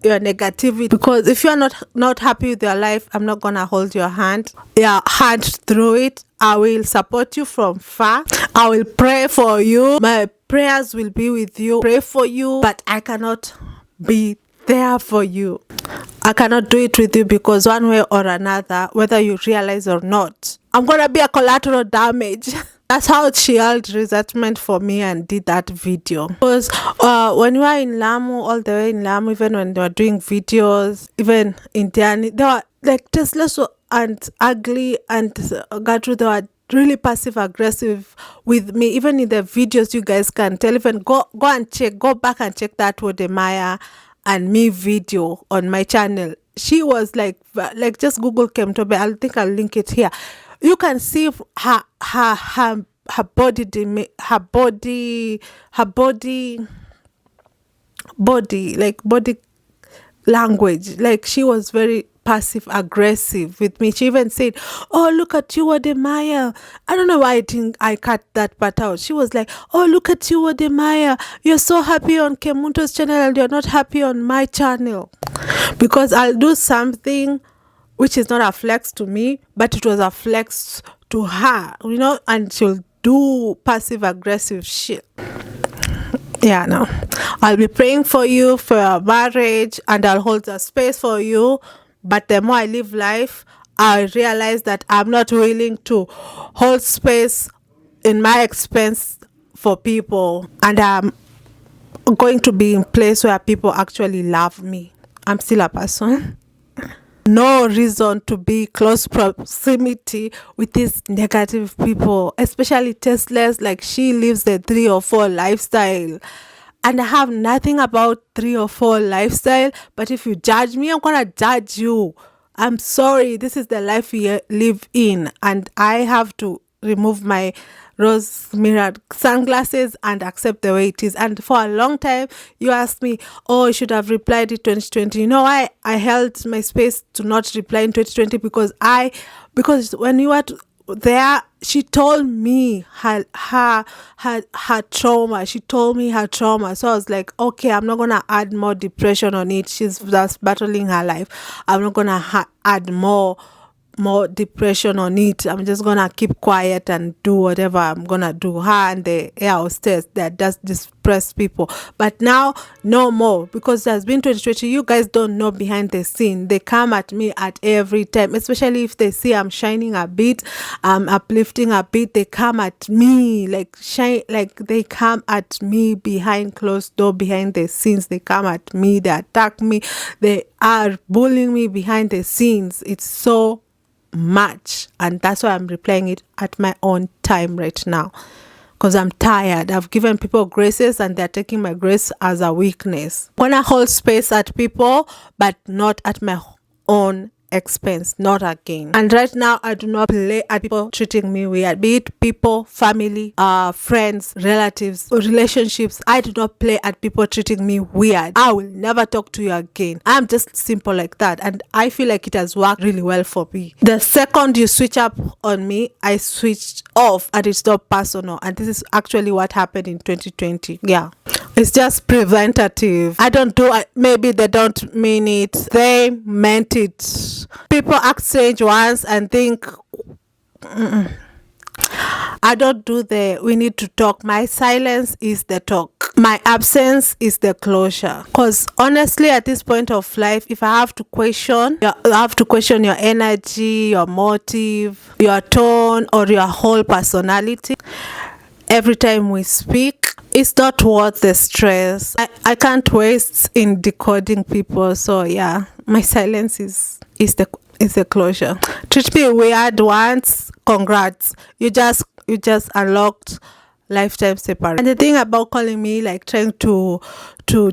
your negativity, because if you're not happy with your life, I'm not gonna hold your hand through it. I will support you from far. I will pray for you. My prayers will be with you, pray for you, but I cannot be there for you. I cannot do it with you, because one way or another, whether you realize or not, I'm gonna be a collateral damage. That's how she held resentment for me and did that video. Because when we were in Lamu, all the way in Lamu, even when they were doing videos, even in Diani, they were like Tasteless and Ugly and Gertrude, they were really passive aggressive with me. Even in the videos, you guys can tell. Even go back and check that Wode Maya and me video on my channel. She was like just Google Kemtobe. I think I'll link it here. You can see her body language. Like she was very passive aggressive with me. She even said, oh, look at you, Wode Maya. I don't know why I think I cut that part out. She was like, oh, look at you, Wode Maya. You're so happy on Kemunto's channel and you're not happy on my channel. Because I'll do something which is not a flex to me, but it was a flex to her, you know, and she'll do passive aggressive shit. Yeah, no. I'll be praying for you for your marriage, and I'll hold a space for you. But the more I live life, I realize that I'm not willing to hold space in my expense for people. And I'm going to be in a place where people actually love me. I'm still a person. No reason to be close proximity with these negative people, especially Tasteless. Like she lives the 3 or 4 lifestyle, and I have nothing about 3 or 4 lifestyle. But if you judge me, I'm gonna judge you. I'm sorry, this is the life we live in, and I have to remove my rose mirrored sunglasses and accept the way it is. And for a long time you asked me, oh, I should have replied in 2020. You know why I held my space to not reply in 2020? Because when you were there, she told me her trauma. She told me her trauma. So I was like, okay, I'm not gonna add more depression on it. She's just battling her life. I'm not gonna add more more depression on it. I'm just gonna keep quiet and do whatever I'm gonna do. Her and the air hostess, that does depress people. But now, no more, because there's been 2020. You guys don't know behind the scene. They come at me at every time, especially if they see I'm shining a bit, uplifting a bit. They come at me like shine, like they come at me behind closed door, behind the scenes. They come at me. They attack me. They are bullying me behind the scenes. It's so much, and that's why I'm replaying it at my own time right now, because I'm tired. I've given people graces and they're taking my grace as a weakness. I wanna hold space at people, but not at my own expense, not again. And right now I do not play at people treating me weird, be it people, family, friends, relatives, or relationships. I do not play at people treating me weird. I will never talk to you again. I'm just simple like that, and I feel like it has worked really well for me. The second you switch up on me, I switched off, and it's not personal. And this is actually what happened in 2020. Yeah, it's just preventative. I don't do it. Maybe they don't mean it. They meant it. People act strange once and think, I don't do the we need to talk. My silence is the talk. My absence is the closure. Because honestly, at this point of life, if I have to question, your energy, your motive, your tone, or your whole personality every time we speak, it's not worth the stress. I can't waste in decoding people. So yeah, my silence is the closure. Treat me weird once, congrats. You just unlocked lifetime separation. And the thing about calling me, like trying to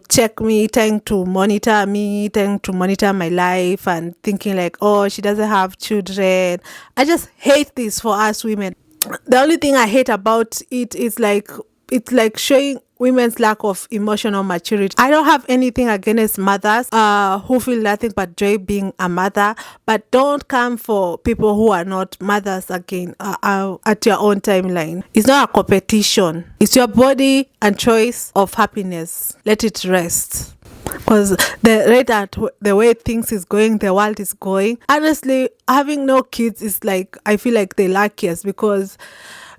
check me, trying to monitor me, trying to monitor my life, and thinking like, oh, she doesn't have children. I just hate this for us women. The only thing I hate about it is like, it's like showing women's lack of emotional maturity. I don't have anything against mothers who feel nothing but joy being a mother, but don't come for people who are not mothers again at your own timeline. It's not a competition. It's your body and choice of happiness. Let it rest. Because the rate at the way things is going, the world is going, honestly, having no kids is like, I feel like the luckiest, because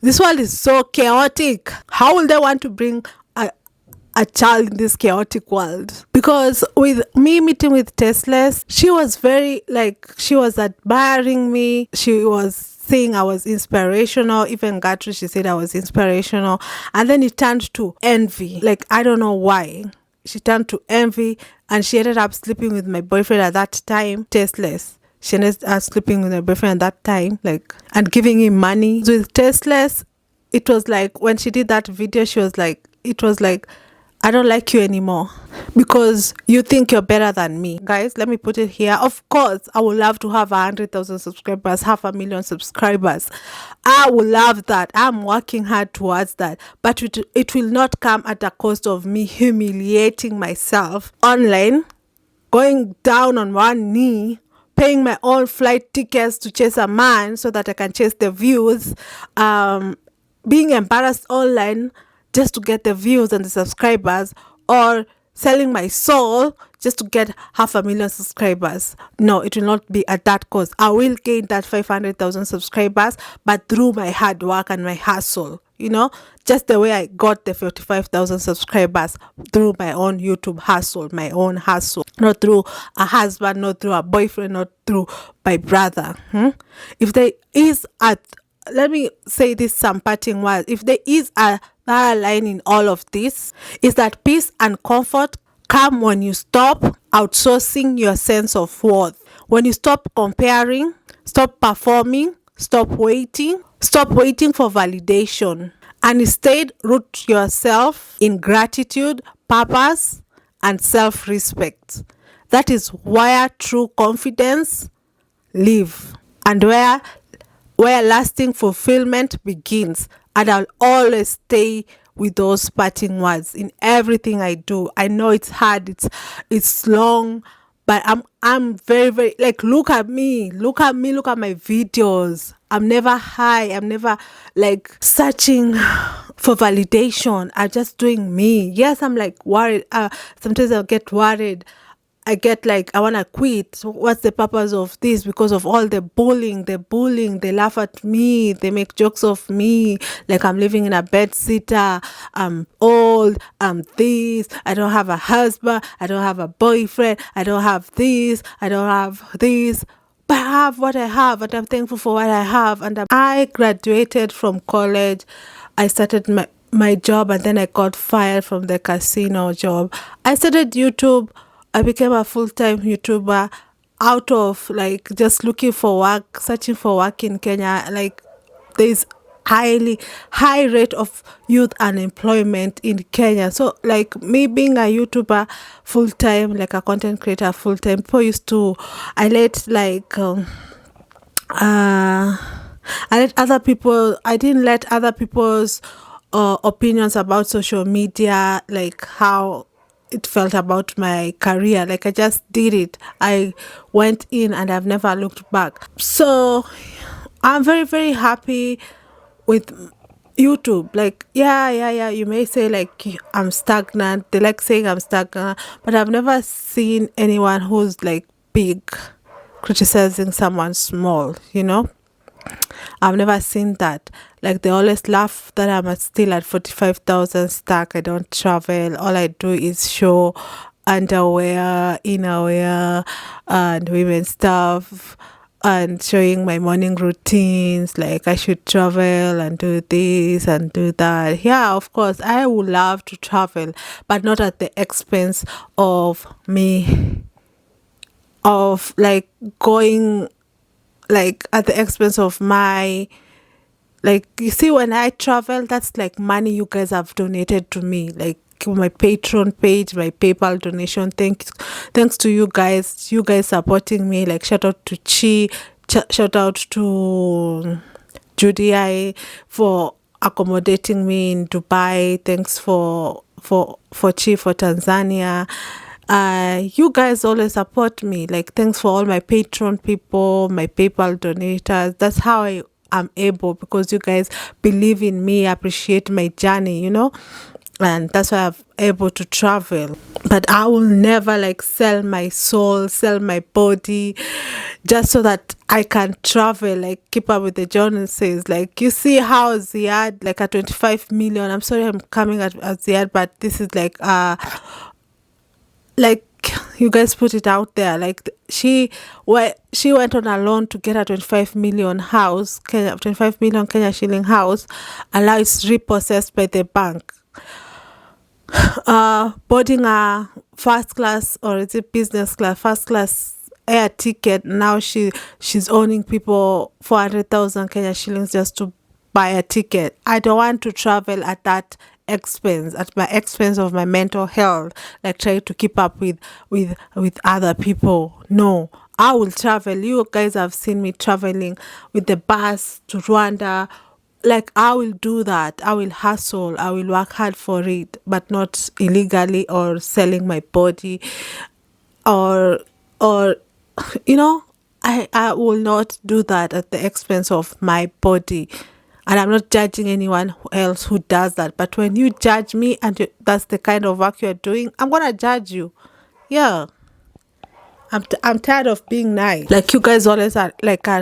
this world is so chaotic. How will they want to bring a child in this chaotic world? Because with me meeting with Teslas, she was very she was admiring me. She was saying I was inspirational. Even Gertrude, she said I was inspirational. And then it turned to envy. Like, I don't know why. She turned to envy, and she ended up sleeping with my boyfriend at that time, tasteless. She ended up sleeping with my boyfriend at that time, and giving him money. With tasteless, it was like, when she did that video, she was like, I don't like you anymore because you think you're better than me. Guys, let me put it here. Of course, I would love to have 100,000 subscribers, 500,000 subscribers. I would love that. I'm working hard towards that. But it will not come at the cost of me humiliating myself online, going down on one knee, paying my own flight tickets to chase a man so that I can chase the views, being embarrassed online just to get the views and the subscribers, or selling my soul just to get 500,000 subscribers. No, it will not be at that cost. I will gain that 500,000 subscribers, but through my hard work and my hustle, just the way I got the 45,000 subscribers, through my own YouTube hustle, my own hustle, not through a husband, not through a boyfriend, not through my brother. If there is let me say this, some parting words. If there is a line in all of this, is that peace and comfort come when you stop outsourcing your sense of worth. When you stop comparing, stop performing, stop waiting for validation, and instead root yourself in gratitude, purpose, and self-respect. That is where true confidence live, and where lasting fulfillment begins. And I'll always stay with those parting words in everything I do. I know it's hard, it's long, but I'm very, very, look at me, look at my videos. I'm never high. I'm never searching for validation. I'm just doing me. Yes, I'm worried. Sometimes I'll get worried. I get like I want to quit. So what's the purpose of this? Because of all the bullying, they laugh at me, they make jokes of me, like I'm living in a bed sitter, I'm old, I'm this, I don't have a husband, I don't have a boyfriend, I don't have this, I don't have this. But I have what I have, and I'm thankful for what I have. And I graduated from college. I started my job, and then I got fired from the casino job. I started YouTube. I became a full-time YouTuber out of like just looking for work, searching for work in Kenya. Like there's high rate of youth unemployment in Kenya. So like me being a YouTuber full time, like a content creator full time, people used to I let like I let other people I didn't let other people's opinions about social media, like how it felt about my career. Like I just did it. I went in and I've never looked back. So I'm very, very happy with YouTube. Like, yeah. You may say like I'm stagnant. They like saying I'm stagnant, but I've never seen anyone who's like big criticizing someone small, you know? I've never seen that. Like they always laugh that I'm still at 45,000 stuck. I don't travel. All I do is show underwear, innerwear, and women's stuff, and showing my morning routines. Like I should travel and do this and do that. Yeah, of course, I would love to travel, but not at the expense of me, of like going like at the expense of my, like you see when I travel, that's like money you guys have donated to me, like my Patreon page, my PayPal donation. Thanks to you guys supporting me. Like shout out to shout out to Judy I for accommodating me in Dubai. Thanks for Chi for Tanzania. You guys always support me. Like thanks for all my Patreon people, my PayPal donators. That's how I am able, because you guys believe in me, appreciate my journey, you know, and that's why I'm able to travel. But I will never like sell my soul, sell my body just so that I can travel, like keep up with the Joneses. Like you see how Ziad, like at 25 million, I'm sorry I'm coming at Ziad, but this is like you guys put it out there. Like she went on a loan to get a 25 million house, 25 million Kenya shilling house, and now it's repossessed by the bank. Boarding a first class, or is it business class, first class air ticket. Now she's owning people 400,000 Kenya shillings just to buy a ticket. I don't want to travel at that expense, at my expense of my mental health, like trying to keep up with other people. No, I will travel. You guys have seen me traveling with the bus to Rwanda. Like I will do that. I will hustle. I will work hard for it, but not illegally or selling my body, or you know, I will not do that at the expense of my body. And I'm not judging anyone else who does that. But when you judge me and that's the kind of work you're doing, I'm gonna judge you. Yeah. I'm tired of being nice. Like you guys always are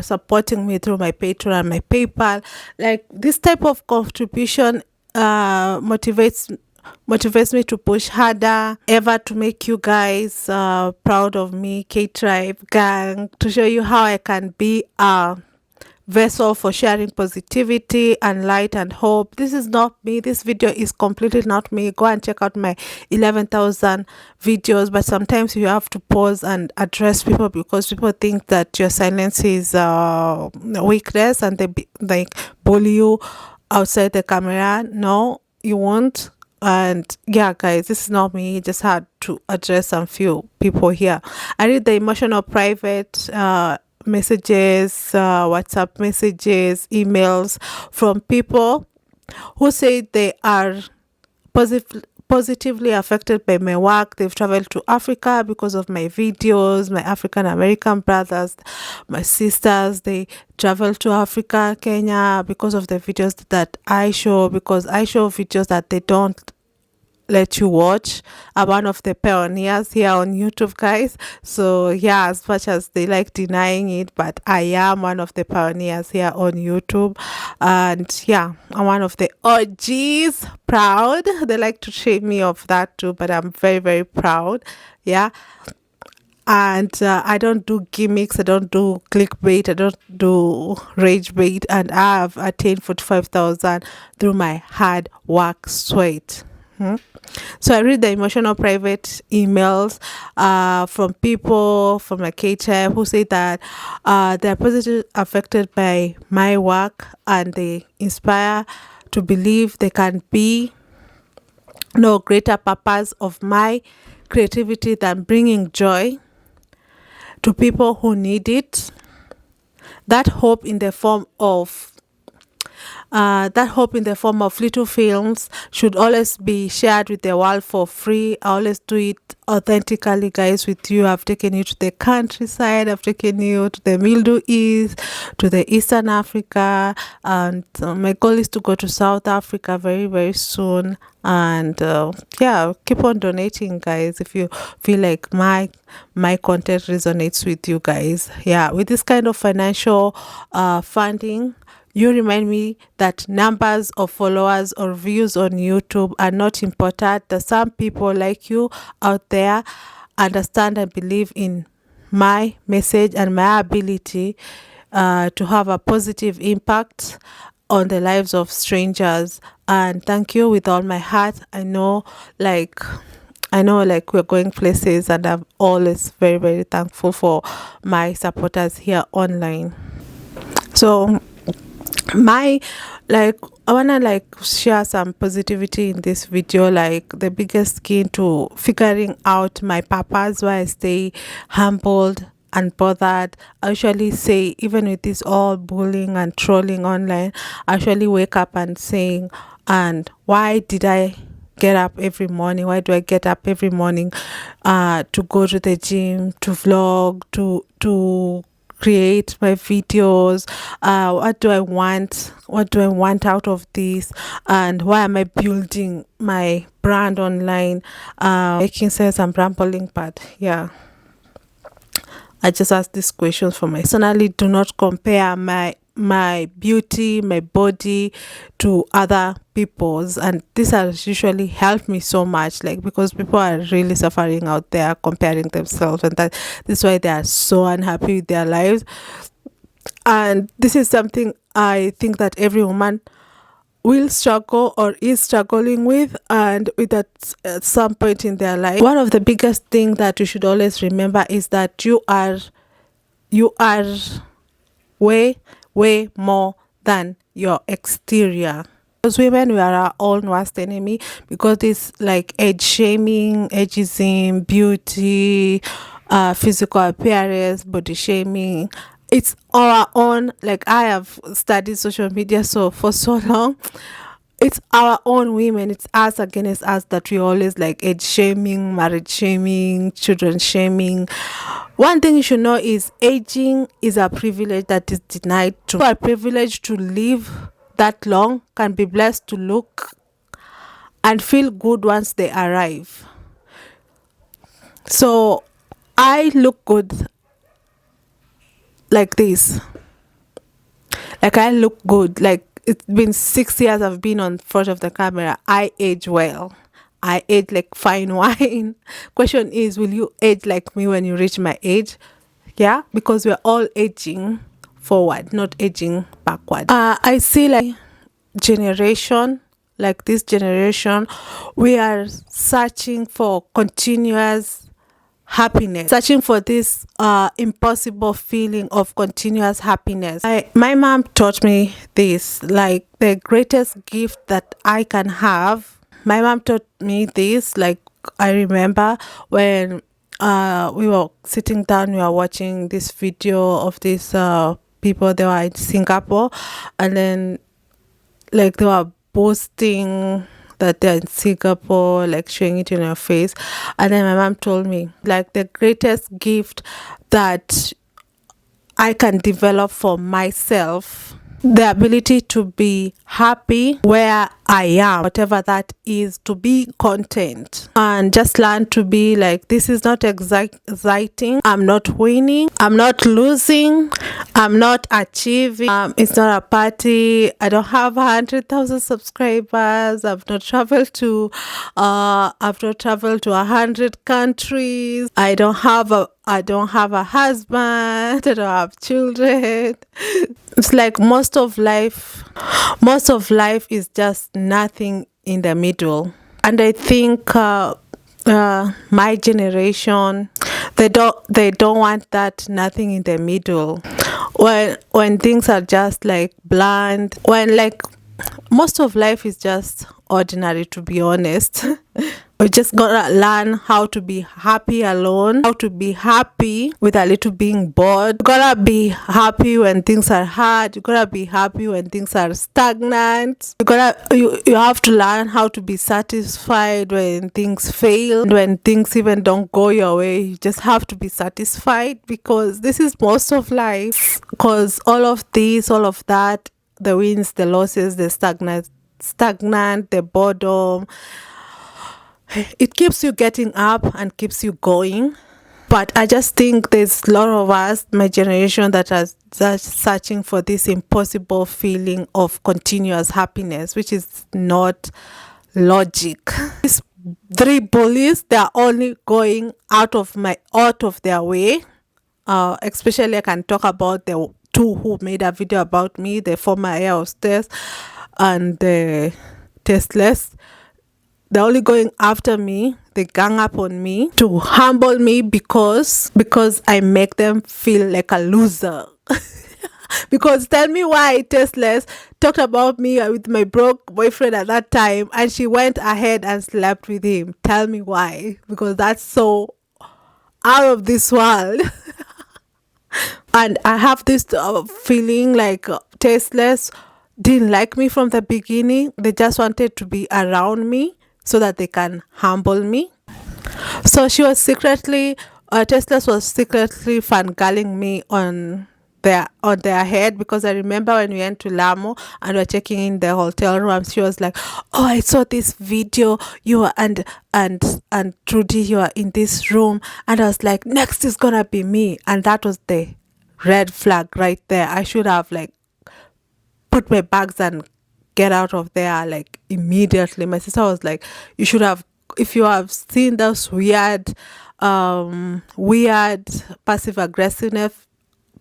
supporting me through my Patreon and my PayPal. Like this type of contribution motivates me to push harder, ever to make you guys proud of me, K-Tribe gang, to show you how I can be a vessel for sharing positivity and light and hope. This is not me. This video is completely not me. Go and check out my 11,000 videos, but sometimes you have to pause and address people, because people think that your silence is weakness, and they bully you outside the camera. No, you won't. And yeah, guys, this is not me. Just had to address some few people here. I read the emotional private messages, WhatsApp messages, emails from people who say they are positively affected by my work. They've traveled to Africa because of my videos. My African American brothers, my sisters, they travel to Africa, Kenya, because of the videos that I show, because I show videos that they don't let you watch. I'm one of the pioneers here on YouTube, guys. So yeah, as much as they like denying it, but I am one of the pioneers here on YouTube. And yeah, I'm one of the OGs. Proud. They like to shame me of that too, but I'm very, very proud. Yeah. And I don't do gimmicks, I don't do clickbait, I don't do rage bait, and I have attained 45,000 through my hard work sweat. So I read the emotional private emails from people from my KTM who say that they're positively affected by my work, and they inspire to believe they can be no greater purpose of my creativity than bringing joy to people who need it. That hope in the form of little films should always be shared with the world for free. I always do it authentically, guys. With you, I've taken you to the countryside, I've taken you to the Middle East, to the Eastern Africa, and my goal is to go to South Africa very, very soon. And yeah, keep on donating, guys, if you feel like my content resonates with you guys. Yeah, with this kind of financial funding, you remind me that numbers of followers or views on YouTube are not important. That some people like you out there understand and believe in my message and my ability to have a positive impact on the lives of strangers. And thank you with all my heart. I know like we're going places, and I'm always very, very thankful for my supporters here online. So my I wanna share some positivity in this video. Like the biggest key to figuring out my purpose, why I stay humbled and bothered. I usually say, even with this all bullying and trolling online, I actually wake up and saying, and why did I get up every morning? Why do I get up every morning to go to the gym, to vlog, to create my videos? What do I want out of this? And why am I building my brand online? Making sense, I'm rambling, but yeah, I just ask these questions for my personally. Do not compare my beauty, my body to other people's, and this has usually helped me so much, like, because people are really suffering out there comparing themselves, and this is why they are so unhappy with their lives. And this is something I think that every woman will struggle or is struggling with, and with at some point in their life. One of the biggest thing that you should always remember is that you are way more than your exterior. As women, we are our own worst enemy, because this like age shaming, ageism, beauty, physical appearance, body shaming, it's our own. Like, I have studied social media for so long. It's our own women, it's us against us, that we always like age shaming, marriage shaming, children shaming. One thing you should know is aging is a privilege that is denied to people. Are privileged to live that long, can be blessed to look and feel good once they arrive. So I look good like this. Like, I look good. Like, it's been 6 years I've been on front of the camera. I age well. I age like fine wine. Question is, will you age like me when you reach my age? Yeah, because we're all aging forward, not aging backward. I see like this generation, we are searching for continuous happiness, searching for this impossible feeling of continuous happiness. My mom taught me this, like, the greatest gift that I can have. My mom taught me this, like, I remember when we were sitting down, we were watching this video of these people. They were in Singapore, and then like they were boasting that they're in Singapore, like showing it in your face. And then my mom told me, like, the greatest gift that I can develop for myself, the ability to be happy where I am, whatever that is, to be content and just learn to be like, this is not exciting, I'm not winning, I'm not losing, I'm not achieving, it's not a party, I don't have 100,000 subscribers, I've not traveled to 100 countries, I don't have a husband, I don't have children. It's like most of life is just nothing in the middle. And I think my generation, they don't want that nothing in the middle. When things are just like bland, when like most of life is just ordinary, to be honest. We just gotta learn how to be happy alone, how to be happy with a little being bored. You gotta be happy when things are hard. You gotta be happy when things are stagnant. You have to learn how to be satisfied when things fail, when things even don't go your way. You just have to be satisfied, because this is most of life. Because all of this, all of that, the wins, the losses, the stagnant, the boredom, it keeps you getting up and keeps you going. But I just think there's a lot of us, my generation, that are just searching for this impossible feeling of continuous happiness, which is not logic. These three bullies, they are only going out of their way. Especially I can talk about the two who made a video about me, the former air hostess and the tasteless. They're only going after me. They gang up on me to humble me because I make them feel like a loser. Because tell me why Tasteless talked about me with my broke boyfriend at that time and she went ahead and slept with him. Tell me why. Because that's so out of this world. And I have this feeling like Tasteless didn't like me from the beginning. They just wanted to be around me so that they can humble me. So she was secretly, Tasteless was secretly fangirling me on their head, because I remember when we went to Lamu and we were checking in the hotel room, she was like, oh, I saw this video, you were and Trudy, you are in this room, and I was like, next is gonna be me. And that was the red flag right there. I should have like put my bags and get out of there like immediately. My sister was like, you should have, if you have seen those weird passive aggressiveness,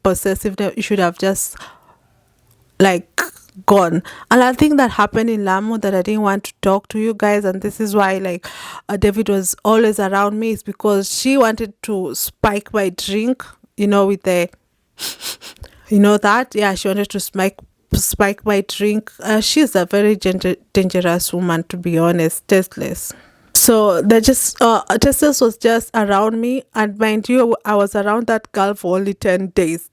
possessiveness, you should have just like gone. And I think that happened in Lamu, that I didn't want to talk to you guys, and this is why like David was always around me, is because she wanted to spike my drink, with the that, yeah, she wanted to spike my drink. She's a very dangerous woman, to be honest. Tasteless. So they just Tasteless was just around me, and mind you, I was around that girl for only 10 days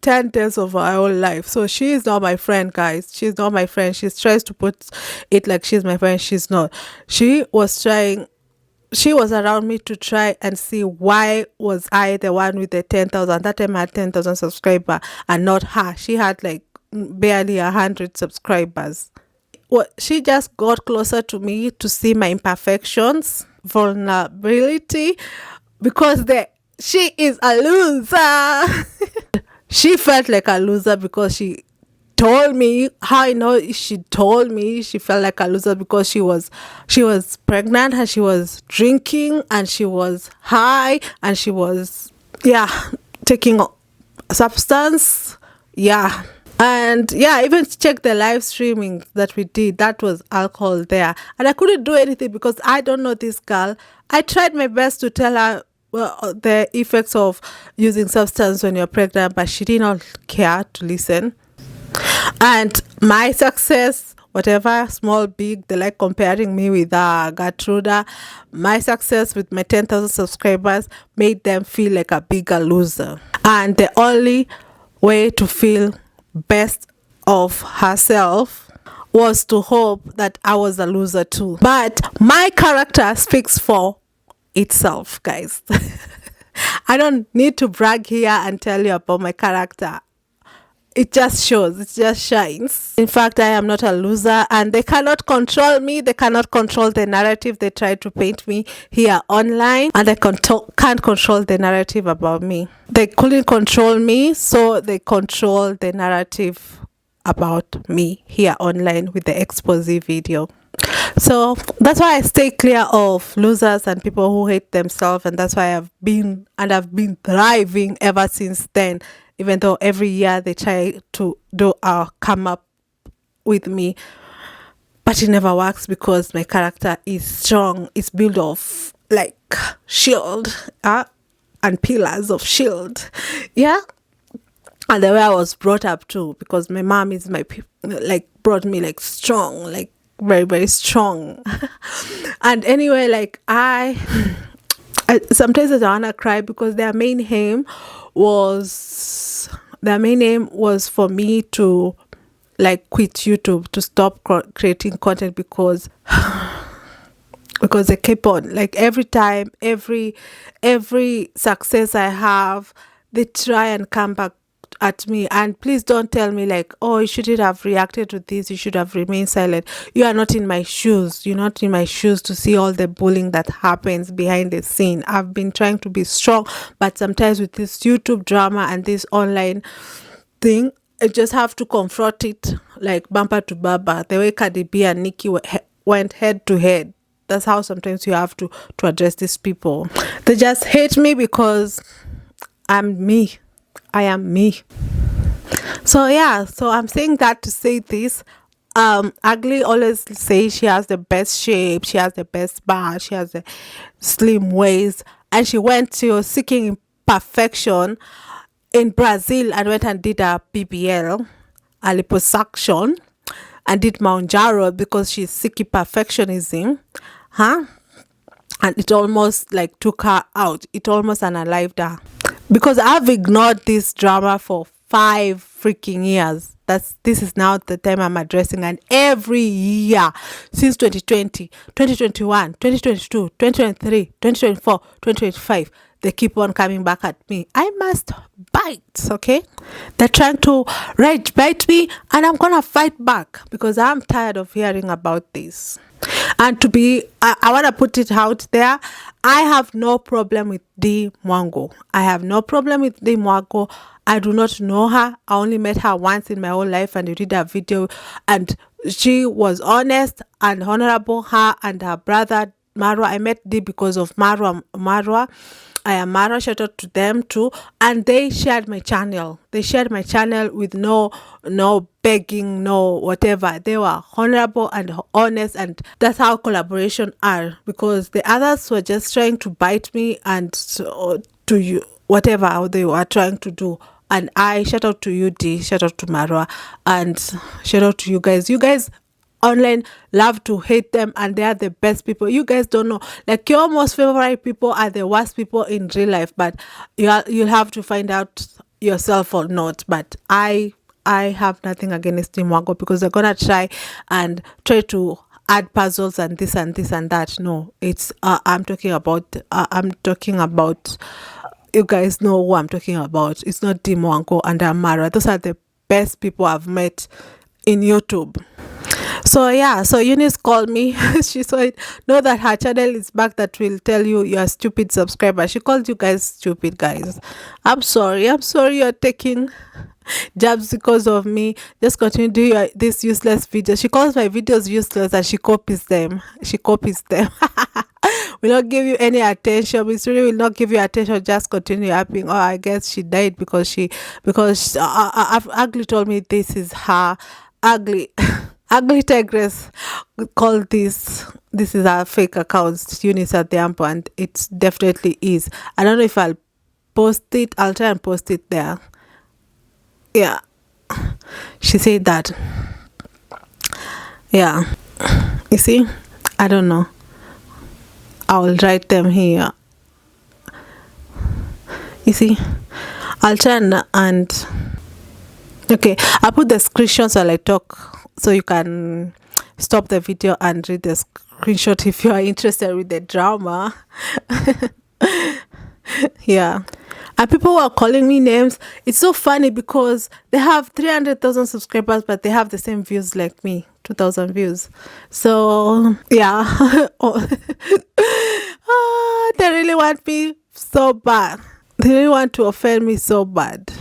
of our whole life. So she is not my friend, guys. She's not my friend. She tries to put it like she's my friend. She's not. She was around me to try and see why was I the one with the 10,000. That time I had 10,000 subscribers and not her. She had like barely 100 subscribers. Well, she just got closer to me to see my imperfections, vulnerability, because she is a loser. She felt like a loser because she told me. How I know she told me she felt like a loser? Because she was pregnant and she was drinking and she was high and she was taking substance, and even check the live streaming that we did, that was alcohol there, and I couldn't do anything because I don't know this girl. I tried my best to tell her the effects of using substance when you're pregnant, but she did not care to listen. And my success, whatever, small, big, they like comparing me with Gertruda. My success with my 10,000 subscribers made them feel like a bigger loser. And the only way to feel best of herself was to hope that I was a loser too. But my character speaks for itself, guys. I don't need to brag here and tell you about my character. it just shows, it just shines. In fact, I am not a loser, and they cannot control me. They cannot control the narrative they try to paint me here online, and they can't control the narrative about me. They couldn't control me, so they control the narrative about me here online with the expose video. So that's why I stay clear of losers and people who hate themselves, and that's why I've been thriving ever since then. Even though every year they try to do come up with me, but it never works because my character is strong. It's built of like shield and pillars of shield, yeah. And the way I was brought up too, because my mom is brought me like strong, like very, very strong. And anyway, like I sometimes I wanna cry because their main aim was for me to like quit YouTube, to stop creating content, because they keep on, like every time, every success I have, they try and come back at me. And please don't tell me like, oh, you shouldn't have reacted to this, you should have remained silent. You are not in my shoes. You're not in my shoes to see all the bullying that happens behind the scene. I've been trying to be strong, but sometimes with this YouTube drama and this online thing, I just have to confront it like bumper to bumper, the way Cardi B and Nicki went head to head. That's how sometimes you have to address these people. They just hate me because I'm me. I am me. So yeah, so I'm saying that to say this. Ugly always says she has the best shape, she has the best bar, she has the slim waist, and she went to seeking perfection in Brazil and went and did a BBL, a liposuction, and did Mount because she's seeking perfectionism, and it almost like took her out. It almost unalived her. Because I've ignored this drama for 5 freaking years. This is now the time I'm addressing, and every year since 2020, 2021, 2022, 2023, 2024, 2025, they keep on coming back at me. I must bite, okay? They're trying to bite me, and I'm gonna fight back because I'm tired of hearing about this. And I want to put it out there, I have no problem with D Mwango. I have no problem with D Mwango. I do not know her. I only met her once in my whole life, and you did a video, and she was honest and honorable. Her and her brother Marwa. I met D because of Marwa. I am Marwa. Shout out to them too. And they shared my channel. They shared my channel with no begging, no whatever. They were honorable and honest, and that's how collaboration are. Because the others were just trying to bite me and to you whatever they were trying to do. And I shout out to you, D, shout out to Marwa, and shout out to you guys. You guys online love to hate them, and they are the best people. You guys don't know, like your most favorite people are the worst people in real life, but you'll have to find out yourself or not. But I have nothing against Team Wago, because they're gonna try to add puzzles and this and this and that. No, it's I'm talking about you guys know who I'm talking about. It's not Team Wanko and Amara. Those are the best people I've met in YouTube. So yeah, so Eunice called me. She saw it. Know that her channel is back, that will tell you you're stupid subscriber. She called you guys stupid, guys. I'm sorry you're taking jabs because of me. Just continue doing this useless video. She calls my videos useless and she copies them. Will not give you any attention. Miss really will not give you attention. Just continue upping. Oh, I guess she died because Ugly told me this is her. Ugly Tigress called this is our fake account, Eunice at the amp, and it definitely is. I don't know if I'll post it. I'll try and post it there. Yeah, she said that. Yeah, you see, I don't know. I'll write them here. You see, I'll try and okay, I'll put the screenshots while I talk, so you can stop the video and read the screenshot if you are interested with the drama. Yeah. And people were calling me names. It's so funny because they have 300,000 subscribers, but they have the same views like me, 2,000 views. So, yeah. Oh. They really want me so bad. They really want to offend me so bad.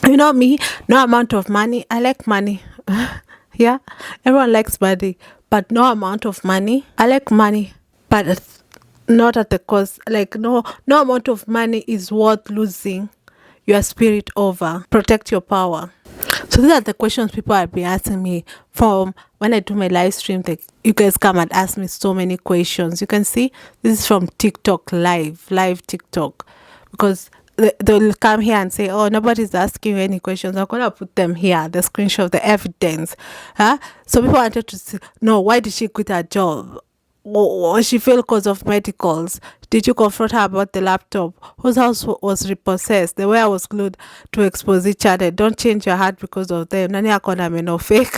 You know me, no amount of money. I like money. Yeah, everyone likes money, but no amount of money. I like money, but not at the cost. Like no amount of money is worth losing your spirit over. Protect your power. So these are the questions people have been asking me from when I do my live stream. Like, you guys come and ask me so many questions. You can see this is from TikTok live TikTok, because they'll come here and say, oh, nobody's asking you any questions. I'm gonna put them here, the screenshot, the evidence. So people wanted to know, why did she quit her job? Or she failed because of medicals. Did you confront her about the laptop? Whose house was repossessed? The way I was glued to expose each other. Don't change your heart because of them. Nani akona me no fake.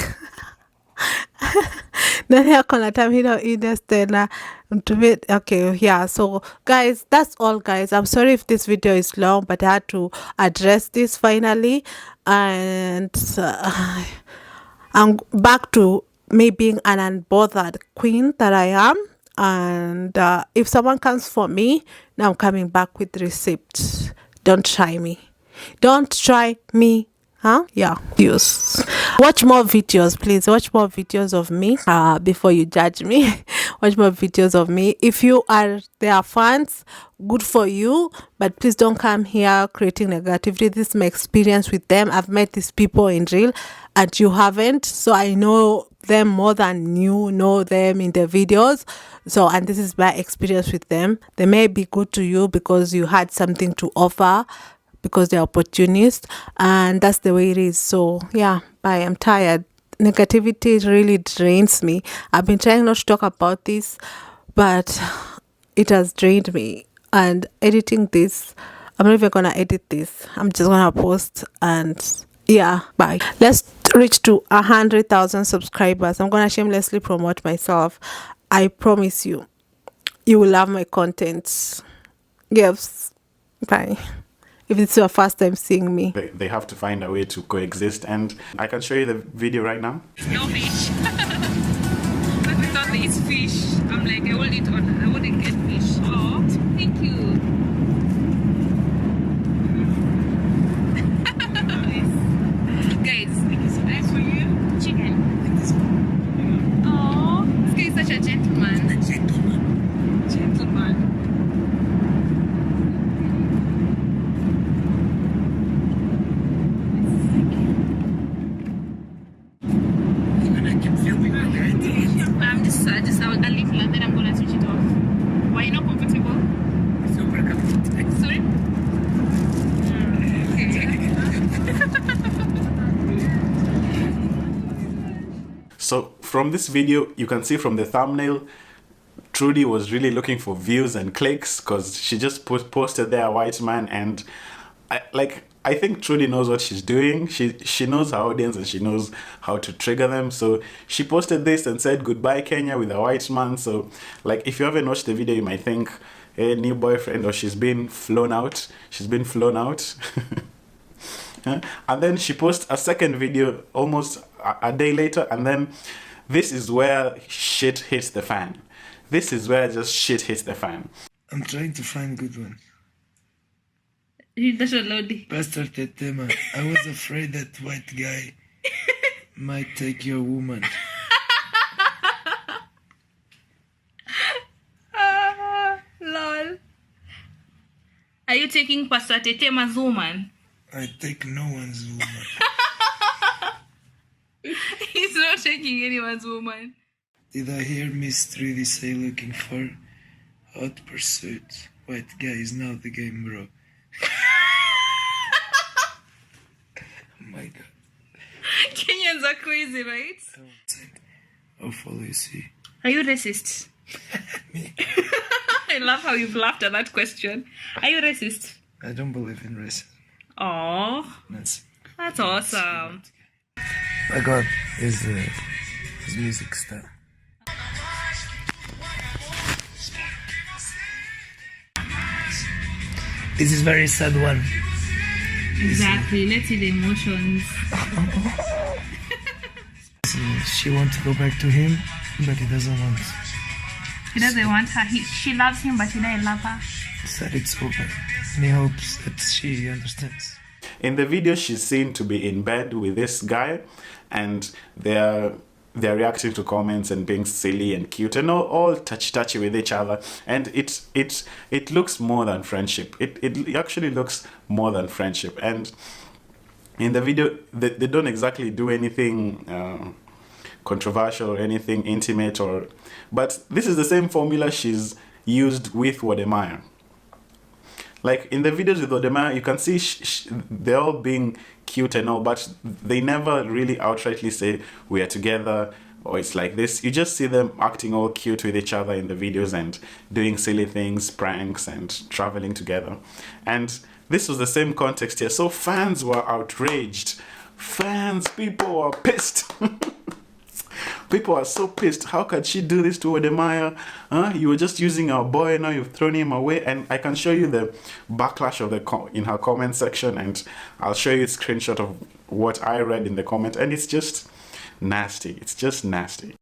Nani akona tamino inestena. Okay, yeah. So guys, that's all, guys. I'm sorry if this video is long, but I had to address this finally. And I'm back to me being an unbothered queen that I am. And if someone comes for me, now I'm coming back with receipts. Don't try me. Don't try me. Yeah. Use. Watch more videos, please. Watch more videos of me before you judge me. Watch more videos of me. If you are their fans, good for you. But please don't come here creating negativity. This is my experience with them. I've met these people in real and you haven't. So I know them more than you know them in the videos. So, and this is my experience with them. They may be good to you because you had something to offer, because they're opportunists, and that's the way it is. So yeah, bye. I'm tired. Negativity really drains me. I've been trying not to talk about this, but it has drained me. And editing this, I'm not even gonna edit this. I'm just gonna post, and yeah, bye. Let's reach to 100,000 subscribers. I'm gonna shamelessly promote myself. I promise you, you will love my content. Yes, bye. If it's your first time seeing me, they have to find a way to coexist, and I can show you the video right now. No fish. But we thought there is fish. I'm like, I hold it on. I wouldn't get fish. Oh, thank you. Guys, it's nice for you. Chicken. Oh, this guy is such a gentleman. Gentleman. I'll leave you and then I'm gonna switch it off. Why you not comfortable? Super comfortable. Sorry? Okay. So from this video, you can see from the thumbnail, Trudy was really looking for views and clicks because she just posted there a white man, and I think Trudy knows what she's doing. She knows her audience and she knows how to trigger them. So she posted this and said, "Goodbye Kenya," with a white man. So like, if you haven't watched the video, you might think, hey, new boyfriend, or she's been flown out. She's been flown out. And then she posts a second video almost a day later, and then this is where shit hits the fan. This is where just shit hits the fan. I'm trying to find good one. That's a loadie. Pastor Tetema, I was afraid that white guy might take your woman. Lol. Are you taking Pastor Tetema's woman? I take no one's woman. He's not taking anyone's woman. Did I hear Miss 3D say looking for hot pursuit? White guy is now the game, bro. Oh my god. Kenyans are crazy, right? I'll follow you, see. Are you racist? Me? I love how you've laughed at that question. Are you racist? I don't believe in racism. Oh, That's awesome. my god is his music style. This is very sad one. Exactly. Let's see the emotions. She wants to go back to him, but he doesn't want. He doesn't want her. She loves him, but he doesn't love her. Said it's over. And he hopes that she understands. In the video, she's seen to be in bed with this guy, and they're reacting to comments and being silly and cute and all touchy with each other. And it looks more than friendship. It actually looks more than friendship. And in the video, they don't exactly do anything controversial or anything intimate, but this is the same formula she's used with Wode. Like in the videos with Wode, you can see they're all being cute and all, but they never really outrightly say we are together or it's like this. You just see them acting all cute with each other in the videos and doing silly things, pranks, and traveling together. And this was the same context here. So fans were outraged. People were pissed. People are so pissed. How could she do this to Wode? You were just using our boy, now you've thrown him away. And I can show you the backlash of in her comment section, and I'll show you a screenshot of what I read in the comment, and it's just nasty. It's just nasty.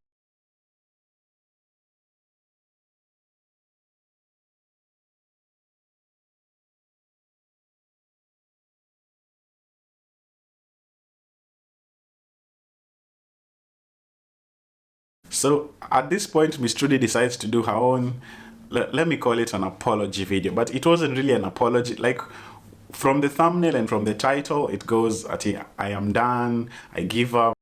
So at this point, Miss Trudy decides to do her own, let me call it an apology video, but it wasn't really an apology. Like from the thumbnail and from the title, it goes at I am done, I give up.